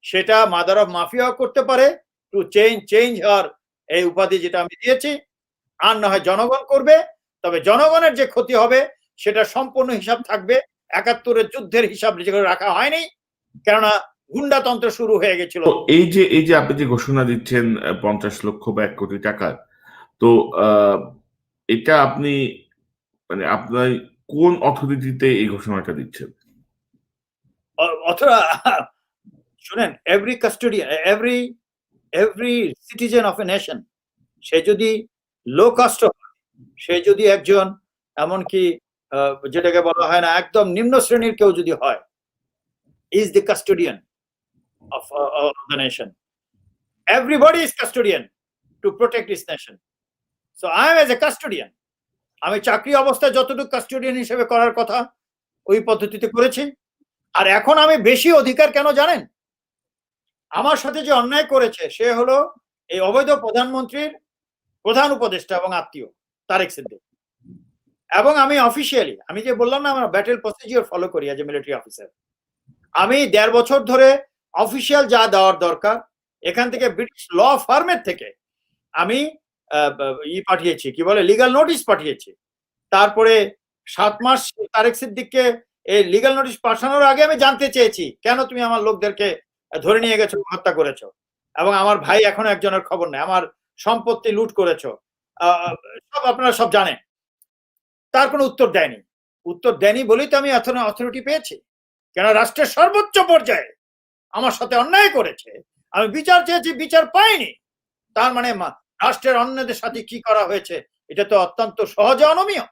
সেটা মাদার অফ মাফিয়াও করতে পারে, টু চেঞ্জ হার, এই উপাধি যেটা আমি দিয়েছি, আর না হয় জনগণ করবে। তবে জনগণের যে ক্ষতি হবে সেটা সম্পূর্ণ হিসাব থাকবে। 71-এর যুদ্ধের হিসাব যেগুলো রাখা হয়নি, কেননা গুন্ডাতন্ত্র শুরু হয়ে গেছিল। এই যে আপনি যে ঘোষণা দিচ্ছেন 50 লক্ষ বা 1 কোটি টাকার, তো এটা আপনি মানে আপনার কোন অথরিটিতে এই ঘোষণাটা দিচ্ছেন? অথবা শুনেন, every custodian, every citizen of a nation, সে যদি লো কাস্ট, সে যদি একজন এমনকি যেটাকে বলা হয় না একদম নিম্ন শ্রেণীর কেউ যদি হয়, is the custodian of the nation. Everybody is custodian to protect this nation. So I am as a custodian. আমি চাকরি অবস্থায় যতটুকু কাস্টোডিয়ান হিসেবে করার কথা ওই পদ্ধতিতে করেছি। আর এখন আমি বেশি অধিকার কেন জানেন? আমার সাথে যে অন্যায় করেছে সে হলো এই অবৈধ প্রধানমন্ত্রীর প্রধান উপদেষ্টা এবং আত্মীয় তারেক সিদ্দিক। এবং আমি অফিসিয়ালি, আমি যে বললাম না আমরা ব্যাটেল প্রসিডিওর ফলো করি এজ এ মিলিটারি অফিসার, আমি 1.5 বছর ধরে অফিসিয়াল যা দেওয়ার দরকার এখান থেকে ব্রিটিশ ল ফার্মের থেকে আমি পাঠিয়েছি, কি বলে, লিগাল নোটিশ পাঠিয়েছি। তারপরে 7 মাস তারেক সিদ্দিককে এই লিগাল নোটিশ পাঠানোর আগে আমি জানতে চেয়েছি কেন তুমি আমার লোকদেরকে ধরে নিয়ে গেছো, হত্যা করেছো, এবং আমার ভাই এখনো একজনের খবর নেই, আমার সম্পত্তি লুট করেছো, সব আপনারা সব জানেন। তার কোনো উত্তর দেয়নি। উত্তর দেনই বলেই তো আমি অথরিটি পেয়েছি। কেন রাষ্ট্রের সর্বোচ্চ পর্যায়ে আমার সাথে অন্যায় করেছে, আমি বিচার চেয়েছি, বিচার পাইনি। তার মানে রাষ্ট্রের অন্যদের সাথে কি করা হয়েছে এটা তো অত্যন্ত সহজে অনমীয়।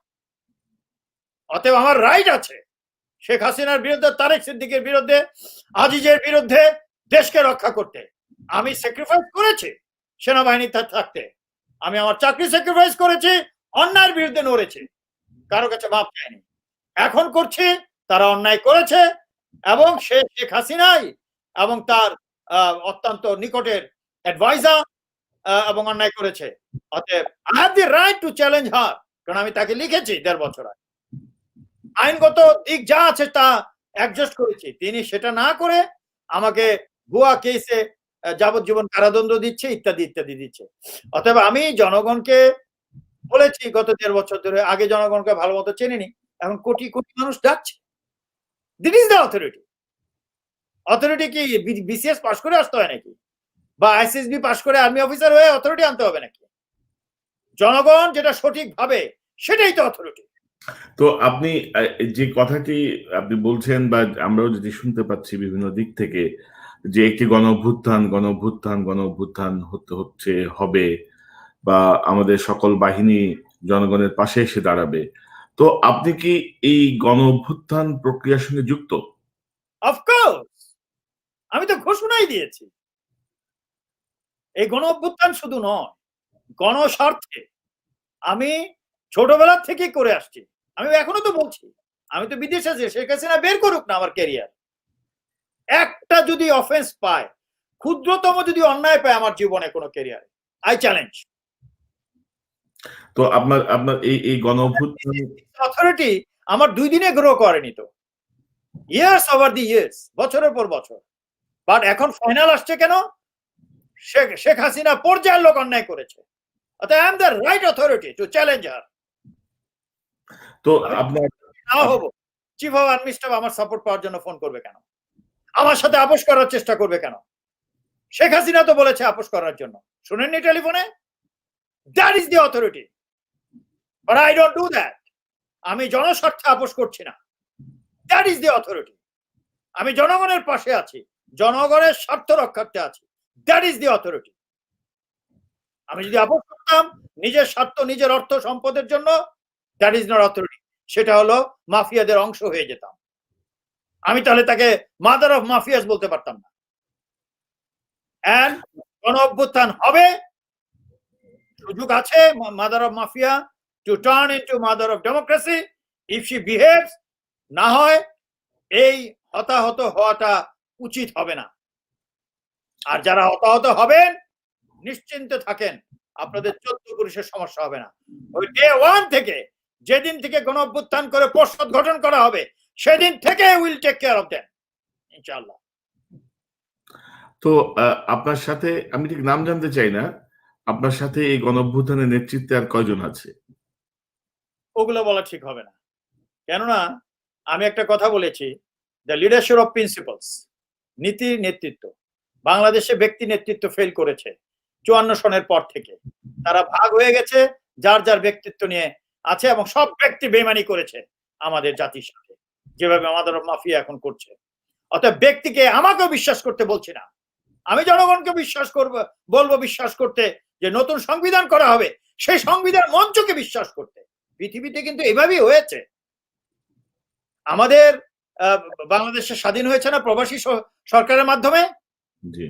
অতএব আমার রাইট আছে শেখ হাসিনার বিরুদ্ধে, তারেক সিদ্দিকের বিরুদ্ধে, আজিজের বিরুদ্ধে দেশকে রক্ষা করতে। আমি স্যাক্রিফাইস করেছি সেনাবাহিনী থাকতে, আমি আমার চাকরি স্যাক্রিফাইস করেছি, অন্যায়ের বিরুদ্ধে লড়েছি, কারো কাছে মাপ চাইনি। এখন করছি, তারা অন্যায় করেছে এবং শেখ হাসিনাই এবং তার অত্যন্ত নিকটের অ্যাডভাইজার এবং অন্যায় করেছে। অতএব I have the right to challenge her, কারণ আমি তাকে লিখেছি 1.5 বছর আগে। আইনগত দিক যা আছে তা অ্যাডজাস্ট করেছি, তিনি সেটা না করে আমাকে ভুয়া কেসে যাবজ্জীবন কারাদণ্ড দিচ্ছে, ইত্যাদি ইত্যাদি দিচ্ছে। অতএব আমি জনগণকে বলেছি গত 1.5 বছর ধরে, আগে জনগণকে ভালো মতো চেনেনি, এখন কোটি কোটি মানুষ ডাকছে। দিট ইজ দ্য অথরিটি। অথরিটি কি বিসিএস পাস করে আসতে হয় নাকি, বা আইসিএসবি পাস করে আর্মি অফিসার হয়ে অথরিটি আনতে হবে নাকি? জনগণ যেটা সঠিক ভাবে সেটাই তো অথরিটি। তো আপনি যে কথাটি আপনি বলছেন বা আমরাও যেটি শুনতে পাচ্ছি বিভিন্ন দিক থেকে, যে একটি গণ অভ্যুত্থান হচ্ছে, হবে, বা আমাদের সকল বাহিনী জনগণের পাশে এসে দাঁড়াবে। তো আপনি কি এই গণ অভ্যুত্থান প্রক্রিয়ার সঙ্গে যুক্ত? অফকোর্স, আমি তো ঘোষণাই দিয়েছি। এই গণ অভ্যুত্থান শুধু নয়, গণস্বার্থে আমি ছোটবেলা থেকেই করে আসছি। আমি এখনো তো বলছি, আমি তো বিদেশে আছি, শেখ হাসিনা বের করুক না আমার ক্যারিয়ার। একটা যদি অফেন্স পায়, ক্ষুদ্রতম যদি অন্যায় পায় আমার জীবনে কোনো ক্যারিয়ারে, আই চ্যালেঞ্জ। তো আপনার এই গণ অভ্যুত্থান অথরিটি আমার 2 দিনে গ্রো করেনি তো, ইয়ার্স ওভার দি ইয়ার্স, বছরের পর বছর। বাট এখন ফাইনাল আসছে কেন? শেখ হাসিনা পর্যায়ের লোক অন্যায় করেছে, অতএব I am the right authority to challenge her. তো আপনার নাও হবো, চিফ অফ আর্মি স্টাফ আমার সাপোর্ট পাওয়ার জন্য ফোন করবে কেন? আমার সাথে আপোষ করার চেষ্টা করবে কেন? শেখ হাসিনা তো বলেছে আপোষ করার জন্য, শুনেননি টেলিফোনে? That is the authority, but I don't do that. আমি জনস্বার্থে আপোষ করছি না, দ্যাট ইজ দি অথরিটি। আমি জনগণের পাশে আছি, জনগণের স্বার্থ রক্ষার্থে আছি, দ্যাট ইজ দি অথরিটি। আমি যদি আপোষ করতাম নিজের স্বার্থ, নিজের অর্থ সম্পদের জন্য, দ্যাট ইজ নট অথরিটি, সেটা হলো মাফিয়াদের অংশ হয়ে যেতাম। আমি তাহলে তাকে মাদার অফ মাফিয়াস বলতে পারতাম না। এন্ড গণ অভ্যুত্থান হবে, সুযোগ আছে mother of mafia to turn into mother of democracy if she behaves. না হয় এই হতাহত হওয়াটা উচিত হবে না। আর যারা হতাহত হবেন, নিশ্চিন্তে থাকেন, আপনাদের 14 পুরুষের সমস্যা হবে না। ওই ডে 1 থেকে, যেদিন থেকে গণ অভ্যুত্থান করে পর্ষদ গঠন করা হবে, সেদিন থেকে will take care of them ইনশাআল্লাহ। তো আপনার সাথে, আমি ঠিক নাম জানতে চাই না, আপনার সাথে এই গণ অভ্যুত্থানের নেতৃত্বে আর কয়জন আছে? ওগুলো বলা ঠিক হবে না, কেননা আমি একটা কথা বলেছি, দ্য লিডারশিপ অফ প্রিন্সিপালস, নীতি নেতৃত্ব। বাংলাদেশে ব্যক্তি নেতৃত্ব ফেল করেছে 54 সনের পর থেকে। তারা ভাগ হয়ে গেছে, যার যার ব্যক্তিত্ব নিয়ে আছে, এবং সব ব্যক্তি বেইমানি করেছে আমাদের জাতির সাথে, যেভাবে আমাদের মাফিয়া এখন করছে। অতএব ব্যক্তিকে আমাকেও বিশ্বাস করতে বলছি না, আমি জনগণকে বিশ্বাস বলবো বিশ্বাস করতে যে নতুন সংবিধান করা হবে, সেই সংবিধান মঞ্চকে বিশ্বাস করতে। পৃথিবীতে কিন্তু এভাবেই হয়েছে। আমাদের বাংলাদেশে স্বাধীন হয়েছে না প্রবাসী সরকারের মাধ্যমে? জি।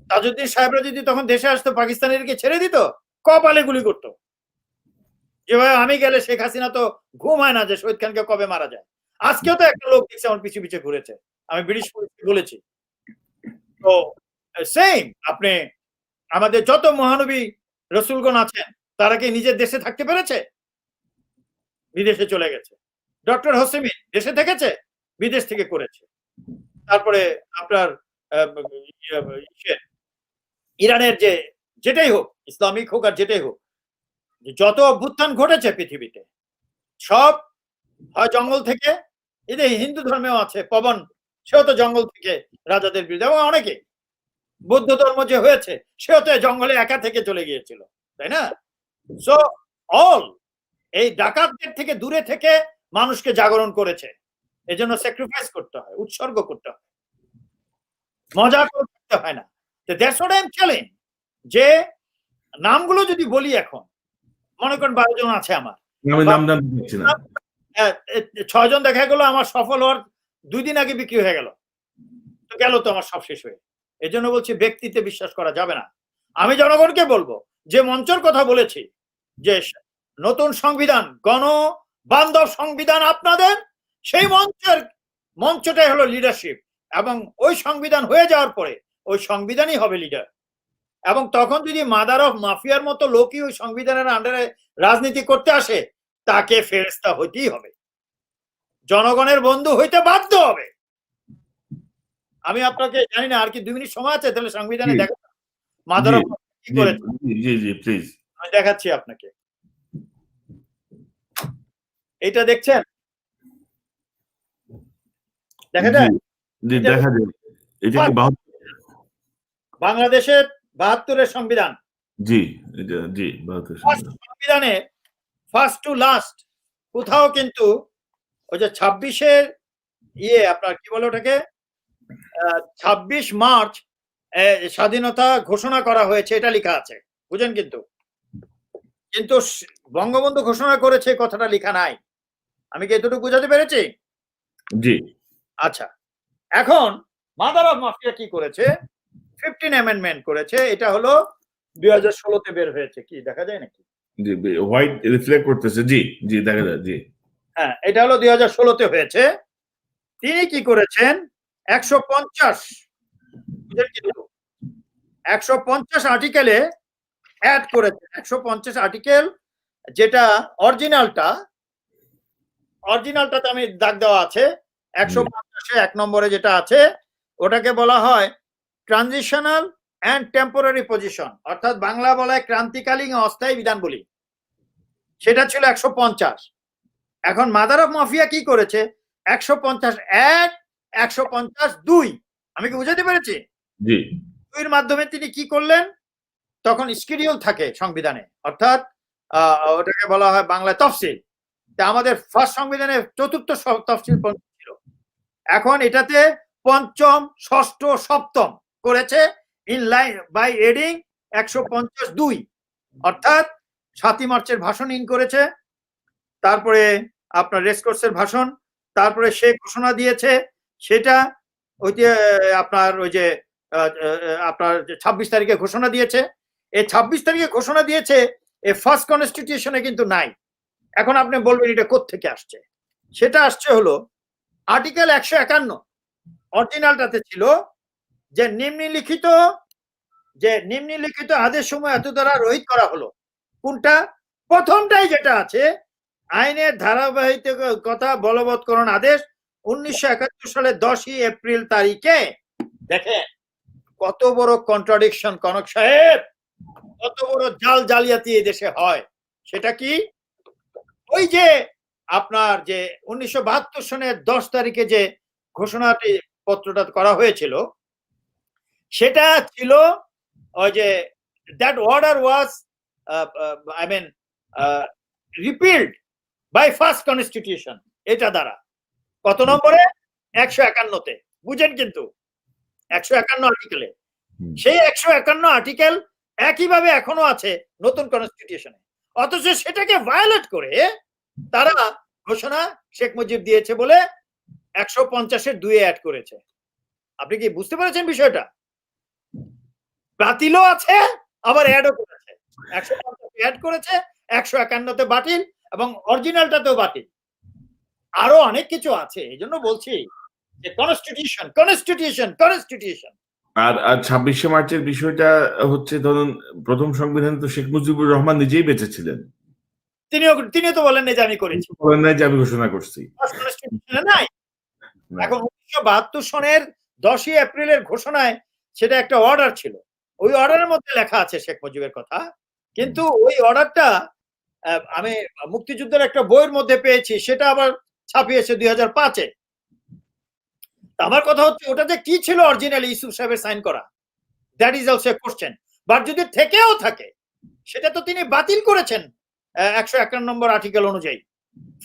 তাজউদ্দিন সাহেবরা যদি তখন দেশে আসতো, পাকিস্তানিদেরকে ছেড়ে দিত, কপালে গুলি করতো। যেভাবে আমি গেলে শেখ হাসিনা তো ঘুম হয় না যে শহীদ খানকে কবে মারা যায়। আজকেও তো একটা লোক দেখছে আমার পিছু পিছু ঘুরেছে, আমি ব্রিটিশ পুলিশকে বলেছি। তো সেম, আপনি আমাদের যত মহানবী রসুলগণ আছেন, তারা কি নিজের দেশে থাকতে পেরেছে? বিদেশে চলে গেছে। ডক্টর হোসেমিন দেশে থেকেছে, বিদেশ থেকে করেছে। তারপরে আপনার ইরানের যেটাই হোক, ইসলামিক হোক আর যেটাই হোক, যত অভ্যুত্থান ঘটেছে পৃথিবীতে, সব হয় জঙ্গল থেকে, এদের হিন্দু ধর্মেও আছে পবন, সেও তো জঙ্গল থেকে রাজাদের বিরুদ্ধে, এবং অনেকে বৌদ্ধ ধর্ম যে হয়েছে, সেও তো জঙ্গলে একা থেকে চলে গিয়েছিল, তাই না? সো অল এই ডাকাতদের থেকে দূরে থেকে মানুষকে জাগরণ করেছে, এজন্য স্যাক্রিফাইস করতে হয়, উৎসর্গ করতে হয়, মজা করতে হয় না। That's what I am telling, যে নামগুলো যদি বলি এখন, মনে করেন 12 জন আছে আমার, আমি নাম জানতে চাচ্ছি না। 6 জন দেখা গেল আমার সফল হওয়ার 2 দিন আগে বিক্রি হয়ে গেল, তো গেল তো আমার সব শেষ হয়ে। এই জন্য বলছি ব্যক্তিতে বিশ্বাস করা যাবে না। আমি জনগণকে বলবো, যে মঞ্চের কথা বলেছি, যে নতুন সংবিধান, গণ বান্ধব সংবিধান আপনাদের, সেই মঞ্চটাই হলো লিডারশিপ, এবং ওই সংবিধান হয়ে যাওয়ার পরে ওই সংবিধানই হবে লিডার। এবং তখন যদি মাদার অফ মাফিয়ার মতো লোকই ওই সংবিধানের আন্ডারে রাজনীতি করতে আসে, তাকে ফেরেশতা হইতেই হবে, জনগণের বন্ধু হইতে বাধ্য হবে। আমি আপনাকে জানি না আর কি 2 মিনিট সময় আছে, তাহলে সংবিধানে দেখা মাদার অফ কি করেছে জি প্লিজ, আমি দেখাচ্ছি আপনাকে। এটা দেখছেন, দেখা যায়? জি দেখা যায়। এটা কি বাংলাদেশের 72-এর সংবিধান। জি, এটা জি 72 সংবিধানে ফার্স্ট টু লাস্ট কোথাও কিন্তু ওই যে 26-এর আপনার কি বলে ওটাকে, 26 মার্চ স্বাধীনতা ঘোষণা করা হয়েছে, এটা লেখা আছে, বুঝেন? কিন্তু বঙ্গবন্ধু ঘোষণা করেছে কথাটা লেখা নাই। আমি কি এতটুকু বুঝাতে পেরেছি? জি। আচ্ছা, এখন মাদার অফ মাফিয়া কি করেছে? 15 অ্যামেন্ডমেন্ট করেছে। এটা হলো 2016-তে বের হয়েছে। কি দেখা যায় নাকি? জি, হোয়াইট রিফ্লেক্ট করতেছে। জি জি দেখা যায়। জি হ্যাঁ, এটা হলো 2016-তে হয়েছে। তিনি কি করেছেন? 150 আর্টিকেলে অ্যাড করেছেন। 150 আর্টিকেল, যেটা অরিজিনালটাতে আমি দাগ দেওয়া আছে। 150-এ 1 নম্বরে যেটা আছে, ওটাকে বলা হয় ট্রানজিশনাল অ্যান্ড টেম্পোরারি পজিশন, অর্থাৎ বাংলা বলায় ক্রান্তিকালীন অস্থায়ী বিধান বলি, সেটা ছিল 150। এখন মাদার অফ মাফিয়া কি করেছে? 150 150(2) আমি কি বুঝাতে পেরেছি? জি। 2-এর মাধ্যমে তিনি কি করলেন? তখন শিডিউল থাকে সংবিধানে, অর্থাৎ ওটাকে বলা হয় বাংলায় তফসিল। তা আমাদের ফার্স্ট সংবিধানে 4র্থ তফসিল ছিল, এখন এটাতে 5ম, 6ষ্ঠ, 7ম করেছে ইন লাইন বাই এডিং 150(2), অর্থাৎ 7ই মার্চের ভাষণ ইন করেছে, তারপরে আপনার রেসকোর্সের ভাষণ, তারপরে সে ঘোষণা দিয়েছে, সেটা আপনার ওই যে আপনার 26 তারিখে ঘোষণা দিয়েছে। এই 26 তারিখে ঘোষণা দিয়েছে, এই ফার্স্ট কনস্টিটিউশনে কিন্তু নাই। এখন আপনি বলবেন এটা কোত্থেকে আসছে? সেটা আসছে হলো আর্টিকেল 151। অরিজিনালটাতে ছিল যে নিম্নলিখিত আদেশ সমূহ এত দ্বারা রহিত করা হলো। কোনটা? প্রথমটাই যেটা আছে, আইনের ধারাবাহিকতা বলবৎকরণ আদেশ 1971 সালের 10ই এপ্রিল তারিখে। দেখেন কত বড় কন্ট্রাডিকশন কনক সাহেব, কত বড় জালিয়াতি এই দেশে হয়। সেটা কি? ওই যে আপনার যে 1972 সনের 10 তারিখে যে ঘোষণাটি পত্রটা করা হয়েছিল, সেটা ছিল ওই যে that order was repealed by first constitution. এটা দ্বারা কত নম্বরে? 151-তে। বুঝেন? কিন্তু 151 আর্টিকেলে, সেই 151 আর্টিকেল একইভাবে এখনো আছে নতুন কনস্টিটিউশনে, অথচ সেটাকে ভায়োলেট করে তারা ঘোষণা শেখ মুজিব দিয়েছে বলে 150-এর 2 অ্যাড করেছে। আপনি কি বুঝতে পেরেছেন বিষয়টা? বাতিলও আছে, আবার অ্যাডও করেছে। 150 অ্যাড করেছে, 151-তে বাতিল, এবং অরিজিনালটাতেও বাতিল। আরো অনেক কিছু আছে। এই জন্য বলছি যে কনস্টিটিউশন। আর 26শে মার্চের বিষয়টা হচ্ছে, ধরুন প্রথম সংবিধানে তো শেখ মুজিবুর রহমান নিজেই বেঁচে ছিলেন, তিনিও তো বলেন যে আমি করেছি, বলেন নাই যে আমি ঘোষণা করছি। নাই। এখন 1972 সনের 10ই এপ্রিলের ঘোষণায় সেটা একটা অর্ডার ছিল, ওই অর্ডারের মধ্যে লেখা আছে শেখ মুজিবের কথা, কিন্তু ওই অর্ডারটা আমি মুক্তিযুদ্ধের একটা বইয়ের মধ্যে পেয়েছি, সেটা আবার ছাপিয়েছে 2005-এ। আমার কথা হচ্ছে ওটাতে কি ছিল অরিজিনালি ইউসুফ সাহেবের সাইন করা, that is also a question. But যদি থেকেও থাকে, সেটা তো তিনি বাতিল করেছেন 151 নম্বর আর্টিকেল অনুযায়ী।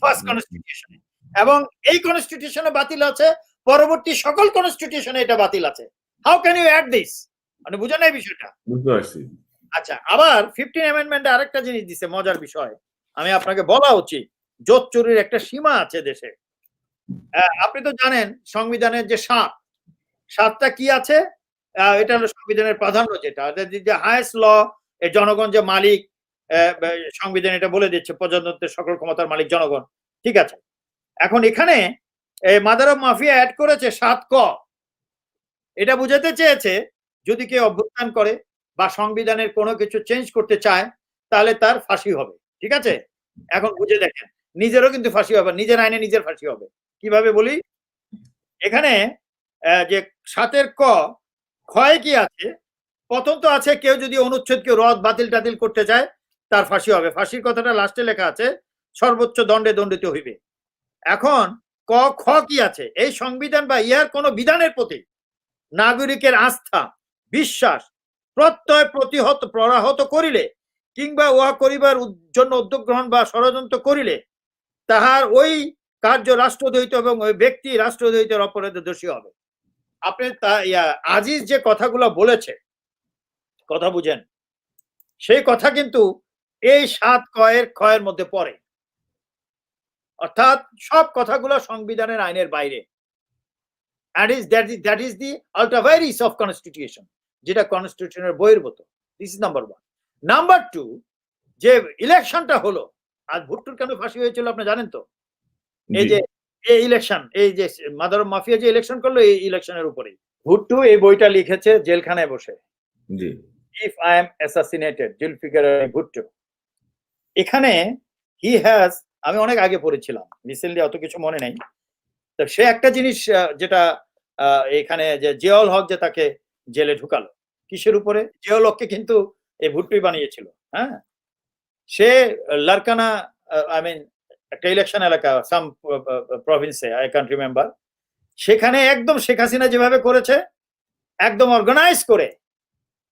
ফার্স্ট কনস্টিটিউশনে, এবং এই কনস্টিটিউশনে বাতিল আছে, পরবর্তী সকল কনস্টিটিউশনে এটা বাতিল আছে। How can you add this? মানে বুঝেন এই বিষয়টা? বুঝতে পারছি। আচ্ছা, আবার 15 অ্যামেন্ডমেন্টে আরেকটা জিনিস দিছে, মজার বিষয় আমি আপনাকে বলা উচিত। জোট চুরির একটা সীমা আছে দেশে। আপনি তো জানেন সংবিধানের যে ৭টা কি আছে? এটা হলো সংবিধানের প্রাধান্য, যেটা হাইয়েস্ট ল, জনগণ যে মালিক, সংবিধান এটা বলে দিচ্ছে প্রজাতন্ত্রের সকল ক্ষমতার মালিক জনগণ। ঠিক আছে, এখন এখানে মাদার অফ মাফিয়া অ্যাড করেছে ৭ ক। এটা বুঝাতে চেয়েছে যদি কেউ অভ্যুত্থান করে বা সংবিধানের কোনো কিছু চেঞ্জ করতে চায় তাহলে তার ফাঁসি হবে। ঠিক আছে, এখন বুঝে দেখেন, নিজেরও কিন্তু ফাঁসি হবে, নিজের আইনে নিজের ফাঁসি হবে। কিভাবে বলি, এখানে যে ৭-এর ক, ক্ষয় কি আছে? প্রথম তো আছে কেউ যদি অনুচ্ছেদ কেউ রদ বাতিল টাতিল করতে চায় তার ফাঁসি হবে। ফাঁসির কথাটা লাস্টে লেখা আছে, সর্বোচ্চ দণ্ডে দণ্ডিত হইবে। এখন ক খ কি আছে? এই সংবিধান বা ইহার কোন বিধানের প্রতি নাগরিকের আস্থা, বিশ্বাস, প্রত্যয় প্ররাহত করিলে কিংবা উহা করিবার জন্য উদ্যোগ গ্রহণ বা ষড়যন্ত্র করিলে তাহার ওই কার্য রাষ্ট্রদ্রোহিত এবং ওই ব্যক্তি রাষ্ট্রদ্রোহিতের অপরাধে দোষী হবে। আপনি আজিজ যে কথাগুলো বলেছে, কথা বুঝেন, সেই কথা কিন্তু এই ৭ কয়ের ক্ষয়ের মধ্যে পড়ে। অর্থাৎ সব কথাগুলো সংবিধানের আইনের বাইরে। that is the ultra vires of constitution, যেটা কনস্টিটিউশনের বহির্ভূত। This is number 1। নাম্বার 2, যে ইলেকশনটা হলো, আজ ভুট্টোর কেন ফাঁসি হয়েছিল আপনি জানেন তো? এই যে এই ইলেকশন, এই যে মাদার অফ মাফিয়া যে ইলেকশন করলো, এই ইলেকশনের উপরেই ভুট্টো এই বইটা লিখেছে জেলখানায় বসে। জি। If I am assassinated, Zulfikar Ali Bhutto. এখানে হি হ্যাজ, আমি অনেক আগে পড়েছিলাম, রিসেন্টলি অত কিছু মনে নেই। তো সে একটা জিনিস যেটা এখানে যে জিয়াউল হক যে তাকে জেলে ঢুকালো, কিসের উপরে? জিয়াউল হককে কিন্তু এই ভুট্টোই বানিয়েছিল। হ্যাঁ, সে লারকানা, আই মিন একটা ইলেকশন এলাকা, সাম প্রভিন্সে, আই ক্যান্ট রিমেম্বার, সেখানে একদম শেখ হাসিনা যেভাবে করেছে, একদম অর্গানাইজ করে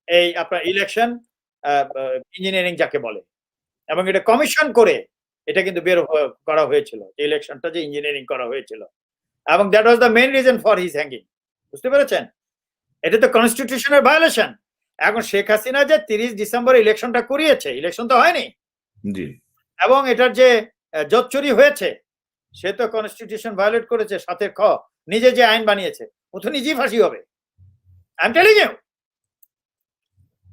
এই আপনার ইলেকশন ইঞ্জিনিয়ারিং যাকে বলে, এবং এটা কমিশন করে এটা কিন্তু বের করা হয়েছিল, যে ইলেকশনটা যে ইঞ্জিনিয়ারিং করা হয়েছিল, এবং that was the main reason for his hanging. বুঝতে পেরেছেন? এটা তো কনস্টিটিউশনের ভায়োলেশন। এখন শেখ হাসিনা যে 30 ডিসেম্বর ইলেকশনটা করিয়েছে, ইলেকশন তো হয়নি, জি, এবং এটার যে জোট চুরি হয়েছে, সে তো কনস্টিটিউশন ভায়োলেট করেছে। ৭-এর খ, নিজে যে আইন বানিয়েছে, ও তো নিজেই ফাঁসি হবে। I am telling you.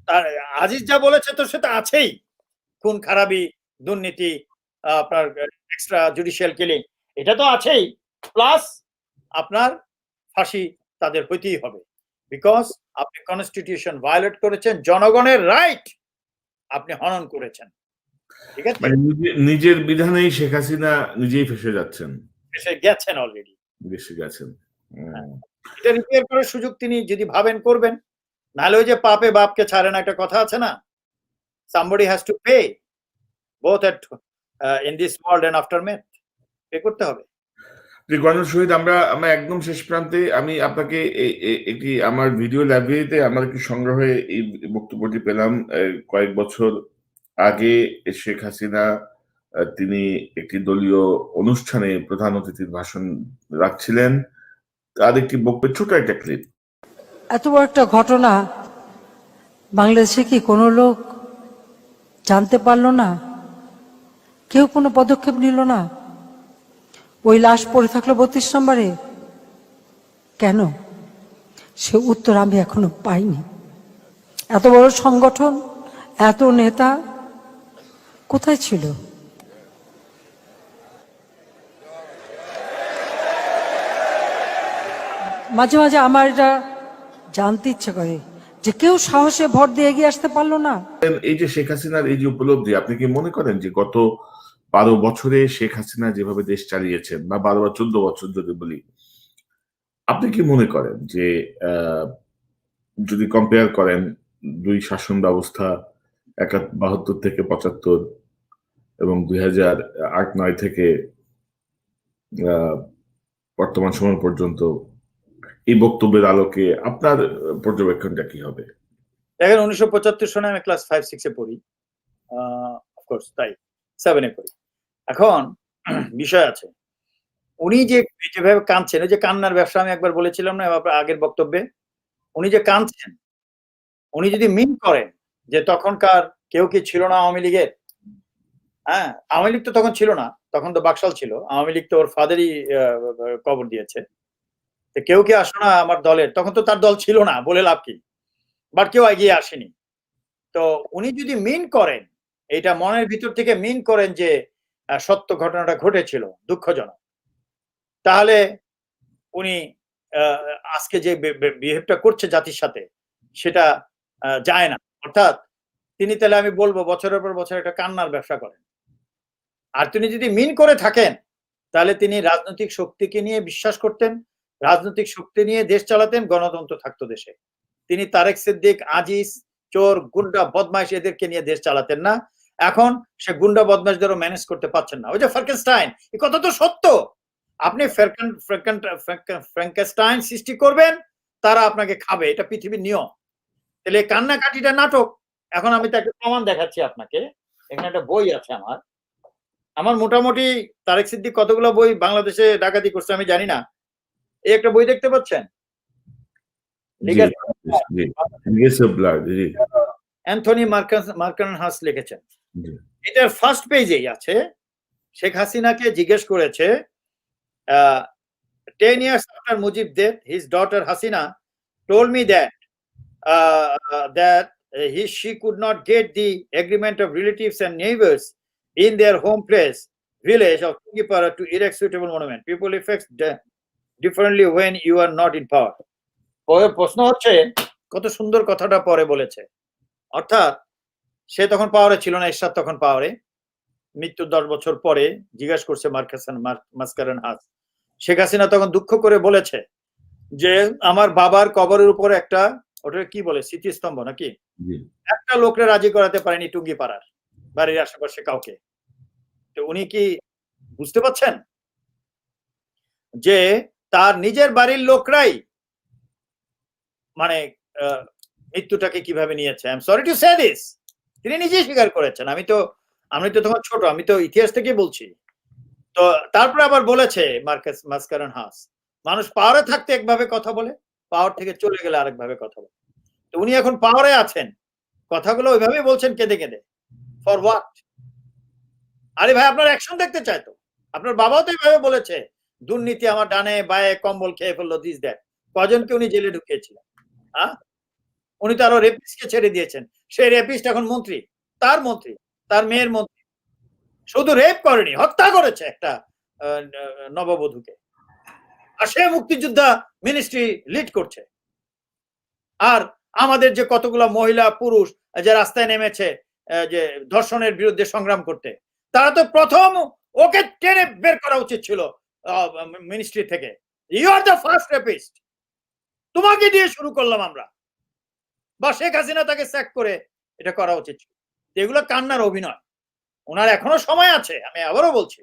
তার আজিজ যা বলেছে তো সেটা আছেই, খুন খারাপি, দুর্নীতি, আপনার এক্সট্রা জুডিশিয়াল কিলিং, এটা তো আছেই, প্লাস আপনার ফাঁসি তাদের হইতেই হবে, বিকজ আপনি কনস্টিটিউশন ভায়োলেট করেছেন, জনগণের রাইট আপনি হনন করেছেন। ঠিক আছে, মানে নিজের বিধানেই শেখ হাসিনা নিজেই ফেসে যাচ্ছেন, এসে গেছেন অলরেডি, বেশি গেছেন। এটা রিপেয়ার করার সুযোগ তিনি যদি ভাবেন করবেন, নাহলে ওই যে পাপে বাপকে ছাড়ে না, একটা কথা আছে না, somebody has to pay both at in this world and after death, pay করতে হবে। গণেশ শহীদ, আমরা একদম শেষ প্রান্তে, আমি আপনাকে একটি আমার ভিডিও লাইব্রেরিতে আমার একটি সংগ্রহে এই বক্তব্যটি পেলাম। কয়েক বছর আগে শেখ হাসিনা তিনি একটি দলীয় অনুষ্ঠানে প্রধান অতিথির ভাষণ রাখছিলেন, তার একটি বক্তব্য, ছোট একটা ক্লিপ। এত বড় একটা ঘটনা বাংলাদেশে কি কোনো লোক জানতে পারলো না? কেউ কোনো পদক্ষেপ নিল না? ওই লাশ পড়ে থাকলো 32 নম্বরে, কেন? সে উত্তর আমি এখনো পাইনি। এত বড় সংগঠন, এত নেতা কোথায় ছিল? মাঝে মাঝে আমার এটা জানতে ইচ্ছে করে যে কেউ সাহসে ভর দিয়ে এগিয়ে আসতে পারলো না। এই যে শেখ হাসিনার এই যে উপলব্ধি, আপনি কি মনে করেন যে গত 12 বছরে শেখ হাসিনা যেভাবে দেশ চালিয়েছেন, বা 12 বা 14 বছর যদি বলি, আপনি কি মনে করেন যে যদি কম্পেয়ার করেন দুই শাসন ব্যবস্থা, 72 থেকে 75 এবং 2008-9 থেকে বর্তমান সময় পর্যন্ত, এই বক্তব্যের আলোকে আপনার পর্যবেক্ষণটা কি হবে? দেখেন, 1975 সনে আমি ক্লাস 5-6 এ পড়ি, অফকোর্স তাই 7 এ পড়ি। এখন বিষয় আছে। উনি যেভাবে কাঁদছেন, ওই যে কান্নার ব্যবসা আমি একবার বলেছিলাম না আগের বক্তব্যে? উনি যে কাঁদছেন, উনি যদি মিন করেন যে তখনকার কেউ কি ছিল না আওয়ামী লীগের? হ্যাঁ, আওয়ামী লীগ তো তখন ছিল না। তখন তো বাকশাল ছিল। আওয়ামী লীগ তো ওর ফাদারই কবর দিয়েছে। তো কেউ কি আসলো না আমার দলের? তখন তো তার দল ছিল না, বলে লাভ কি? বাট কেউ এগিয়ে আসেনি। তো উনি যদি মিন করেন, এইটা মনের ভিতর থেকে মিন করেন যে সত্য ঘটনাটা ঘটেছিল, দুঃখজনক। তাহলে উনি আ আজকে যে বিহেভটা করছে জাতির সাথে, সেটা যায় না। অর্থাৎ তিনি তাহলে আমি বলব বছরের পর বছর একটা কান্নার ব্যবসা করেন। আর তিনি যদি মিন করে থাকেন, তাহলে তিনি রাজনৈতিক শক্তিকে নিয়ে বিশ্বাস করতেন, রাজনৈতিক শক্তি নিয়ে দেশ চালাতেন, গণতন্ত্র থাকতো দেশে। তিনি তারেক সিদ্দিক, আজিজ, চোর, গুন্ডা, বদমাইশ এদেরকে নিয়ে দেশ চালাতেন না। এখন সে গুন্ডা বদমাইশদেরও ম্যানেজ করতে পারছেন না। ওই যে ফ্রাঙ্কেনস্টাইন, এই কথা তো সত্য। আপনি ফ্রাঙ্কেনস্টাইন সৃষ্টি করবেন, তারা আপনাকে খাবে। এটা পৃথিবীর নিয়ম। তাহলে কান্নাকাটিটা নাটক। এখন আমি তো একটা প্রমাণ দেখাচ্ছি আপনাকে। এখানে একটা বই আছে আমার। আমার মোটামুটি তারেক সিদ্দিক কতগুলো বই বাংলাদেশে ডাকাতি করছে আমি জানি না। এই একটা বই দেখতে পাচ্ছেন? জি, লিগ্যাসি জি। Legacy of Blood, জি, অ্যান্থনি মার্কানহাস লিখেছেন। জি। এটার ফার্স্ট পেজেই আছে, শেখ হাসিনাকে জিজ্ঞেস করেছে, 10 years after Mujib death, his daughter Hasina told me that she could not get the agreement of relatives and neighbors in their home place, village of Tungipara to erect suitable monument. People affect differently when you are not in power. প্রশ্ন হচ্ছে, কত সুন্দর কথাটা পরে বলেছে। অর্থাৎ সে তখন পাওয়ারে ছিল না, এরশাদ তখন পাওয়ারে। মৃত্যুর 10 বছর পরে জিজ্ঞাসা করছে মাসকারেনহাস। শেখ হাসিনা তখন দুঃখ করে বলেছে যে আমার বাবার কবরের উপর একটা, ওটা কি বলে, স্মৃতিস্তম্ভ নাকি, একটা লোকরে রাজি করাতে পারেনি টুঙ্গিপাড়ার বাড়ির আশেপাশে কাউকে। তো উনি কি বুঝতে পারছেন যে তার নিজের বাড়ির লোকরাই মানে মৃত্যুটাকে কিভাবে নিয়েছে? I am sorry to say this. তিনি নিজেই স্বীকার করেছেন। আমি তো তখন ছোট, আমি তো ইতিহাস থেকে বলছি। তো তারপরে আবার বলেছে মাসকারেনহাস, মানুষ পাওয়ারে থাকতে একভাবে কথা বলে, পাওয়ার থেকে চলে গেলে আরেকভাবে কথা বলে। তো উনি এখন পাওয়ারে আছেন, কথাগুলো ওইভাবেই বলছেন কেঁদে কেঁদে। For what? আরে ভাই, আপনার অ্যাকশন দেখতে চাই তো। আপনার বাবাও তো এইভাবে বলেছে, দুর্নীতি আমার ডানে বায়ে কম্বল খেয়ে ফেললো, দিস দ্যাট। কজনকে উনি জেলে ঢুকিয়েছিলেন? উনি তো আরো রেপিস্টকে ছেড়ে দিয়েছেন। সেই রেপিস্ট এখন মন্ত্রী, তার মেয়ের মন্ত্রী। শুধু রেপ করেনি, হত্যা করেছে একটা নববধূকে। আর সে মুক্তিযোদ্ধা মিনিস্ট্রি লিড করছে। আর আমাদের যে কতগুলো মহিলা পুরুষ যে রাস্তায় নেমেছে যে ধর্ষণের বিরুদ্ধে সংগ্রাম করতে, তারা তো প্রথম ওকে টেনে বের করা উচিত ছিল মিনিস্ট্রি থেকে। You are the first rapist, তোমাকে দিয়ে শুরু করলাম আমরা, বা শেখ হাসিনা তাকে স্যাক করে এটা করা উচিত ছিল। এগুলো কান্নার অভিনয়। ওনার এখনো সময় আছে, আমি আবারও বলছি,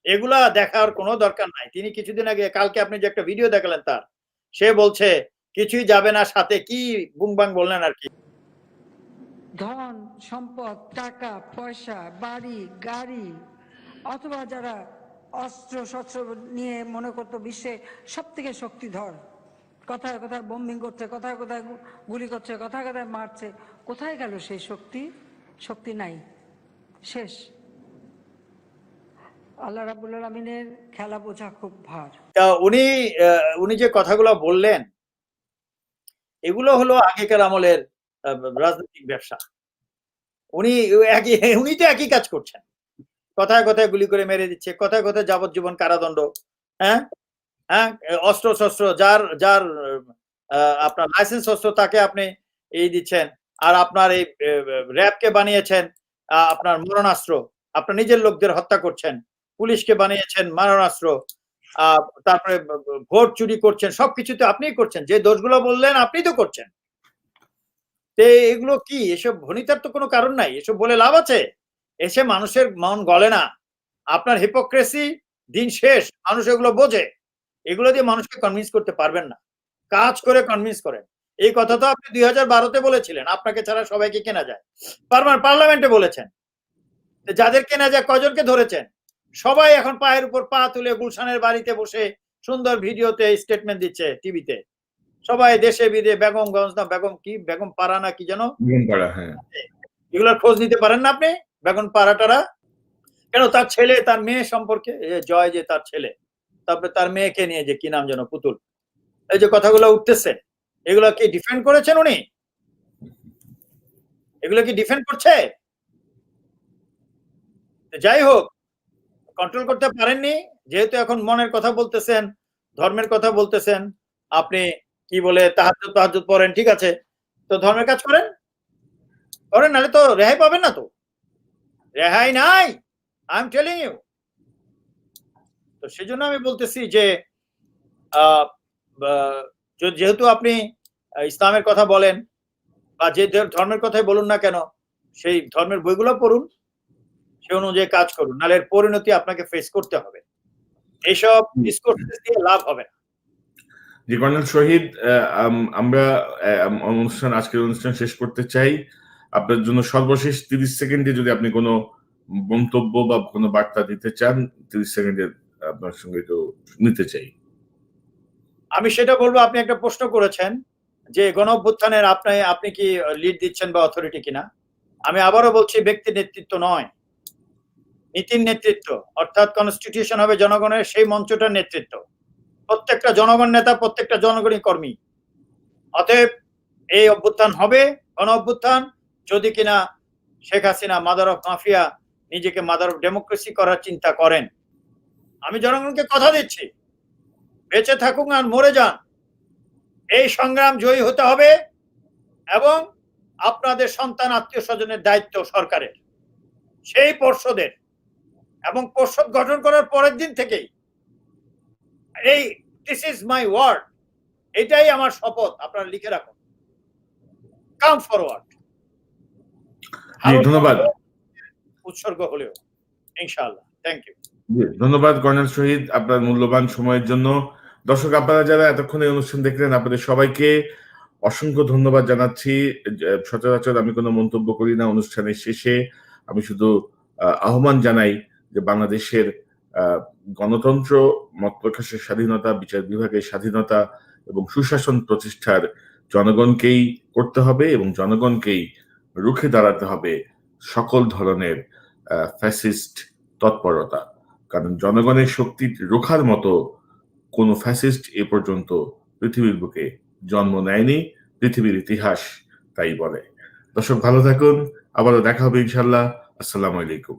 এগুলা দেখার কোনো দরকার নাই। তিনি কিছুদিন আগে, কালকে আপনি যে একটা ভিডিও দেখালেন তার, সে বলছে কিছুই যাবে না, সাথে কি বুংবাং বললেন আর কি। ধন সম্পদ, টাকা পয়সা, বাড়ি গাড়ি, অথবা যারা অস্ত্র শস্ত্র নিয়ে মনে করতো বিশ্বে সব থেকে শক্তিধর, কোথায় কোথায় বোম্বিং করছে, কোথায় কোথায় গুলি করছে, কোথায় কোথায় মারছে, কোথায় গেল সেই শক্তি নাই, শেষ। আল্লাহ রাব্বুল আলামিনের খেলা বোঝা খুব ভার। উনি যে কথাগুলো বললেন, এগুলো হলো আগেকার আমলের রাজনৈতিক ব্যবসা। উনি তো একই কাজ করছেন। কথায় কথায় গুলি করে মেরে দিচ্ছে, কথায় কথায় যাবজ্জীবন কারাদণ্ড। হ্যাঁ, অস্ত্র শস্ত্র যার আপনার লাইসেন্স অস্ত্র তাকে আপনি এই দিচ্ছেন, আর আপনার এই র্যাবকে বানিয়েছেন আপনার মারণাস্ত্র, আপনার নিজের লোকদের হত্যা করছেন, পুলিশকে বানিয়েছেন মারণাস্ত্র, তারপরে ভোট চুরি করছেন, সবকিছু তো আপনিই করছেন। যে দোষগুলো বললেন আপনি তো করছেন। এগুলো কি, এসব ভনিতার তো কোনো কারণ নাই। এসব বলে লাভ আছে? এসে মানুষের মন গলে না। আপনার হিপোক্রেসি দিন শেষ, মানুষ এগুলো বোঝে। এগুলো দিয়ে মানুষকে কনভিন্স করতে পারবেন না। কাজ করে কনভিন্স করেন। এই কথা তো আপনি 2012-তে বলেছিলেন, আপনাকে ছাড়া সবাইকে কেনা যায়। পার্লামেন্টে বলেছেন। যাদের কেনা যায় কজনকে ধরেছেন? সবাই এখন পায়ের উপর পা তুলে গুলশানের বাড়িতে বসে সুন্দর ভিডিওতে স্টেটমেন্ট দিচ্ছে টিভিতে। সবাই দেশে বিদেশে বেগমগঞ্জ না বেগম কি বেগম পাড়া না কি যেন হ্যাঁ এগুলোর খোঁজ নিতে পারেন না আপনি? বেগম পাড়াটারা কেন তার ছেলে তার মেয়ে সম্পর্কে জয় যে তার ছেলে, তারপরে তার মেয়েকে নিয়ে যে কি নাম যেন পুতুল, এই যে কথাগুলো উঠতেছে এগুলো কি ডিফেন্ড করেছেন উনি? এগুলো কি ডিফেন্ড করছে? যাই হোক, কন্ট্রোল করতে পারেননি যেহেতু এখন মনের কথা বলতেছেন, ধর্মের কথা বলতেছেন, আপনি কি বলে তাহাজ্জুদ পড়েন, ঠিক আছে, তো ধর্মের কাজ করেন, নাহলে তো রেহাই পাবেন না, তো রেহাই নাই, আই এম টেলিং ইউ। তো সেজন্য আমি বলতেছি যে যেহেতু আপনি ইসলামের কথা বলেন বা যে ধর্মের কথাই বলুন না কেন, সেই ধর্মের বইগুলো পড়ুন, সে অনুযায়ী কাজ করুন, নাহলে এর পরিণতি আপনাকে ফেস করতে হবে। এইসব ডিসকোর্স দিয়ে লাভ হবে না। জি কর্নেল শহীদ, আমরা আজকের অনুষ্ঠান শেষ করতে চাই। আপনার জন্য সর্বশেষ 30 সেকেন্ডে যদি আপনি কোনো মন্তব্য বা কোনো বার্তা দিতে চান, 30 সেকেন্ডে আপনার সঙ্গে একটু নিতে চাই। আমি সেটা বলবো, আপনি একটা প্রশ্ন করেছেন যে গণ অভ্যুত্থানের আপনি কি লিড দিচ্ছেন বা অথরিটি কিনা। আমি আবারও বলছি, ব্যক্তি নেতৃত্ব নয়, নীতির নেতৃত্ব, অর্থাৎ কনস্টিটিউশন হবে জনগণের, সেই মঞ্চটার নেতৃত্ব। প্রত্যেকটা জনগণ নেতা, প্রত্যেকটা জনগণই কর্মী। অতএব এই অভ্যুত্থান হবে গণ অভ্যুত্থান যদি কিনা Sheikh Hasina mother of mafia নিজেকে মাদার অফ ডেমোক্রেসি করার চিন্তা করেন। আমি জনগণকে কথা দিচ্ছি, বেঁচে থাকুন আর মরে যান, এই সংগ্রাম জয়ী হতে হবে এবং আপনাদের সন্তান আত্মীয় স্বজনের দায়িত্ব সরকারের, সেই পর্ষদের, এবং পর্ষদ গঠন করার পরের দিন থেকেই এই দিস ইজ মাই ওয়ার্ড, এটাই আমার শপথ, আপনারা লিখে রাখুন, কাম ফরওয়ার্ড। ধন্যবাদ, উৎসর্গ হলেও ইনশাআল্লাহ। Thank you. ধন্যবাদ কর্নেল শহীদ আপনার মূল্যবান সময়ের জন্য। দর্শক, আপনারা যারা এতক্ষণ এই অনুষ্ঠান দেখলেন, আপনাদের সবাইকে অসংখ্য ধন্যবাদ জানাচ্ছি। সচরাচর আমি কোনো মন্তব্য করি না অনুষ্ঠানের শেষে, আমি শুধু আহ্বান জানাই যে বাংলাদেশের গণতন্ত্র, মত প্রকাশের স্বাধীনতা, বিচার বিভাগের স্বাধীনতা এবং সুশাসন প্রতিষ্ঠার জনগণকেই করতে হবে এবং জনগণকেই রুখে দাঁড়াতে হবে সকল ধরনের ফ্যাসিস্ট তৎপরতা। কারণ জনগণের শক্তি রোখার মতো কোন ফ্যাসিস্ট এ পর্যন্ত পৃথিবীর বুকে জন্ম নেয়নি, পৃথিবীর ইতিহাস তাই বলে। দর্শক ভালো থাকুন, আবারও দেখা হবে ইনশাল্লাহ। আসসালামু আলাইকুম।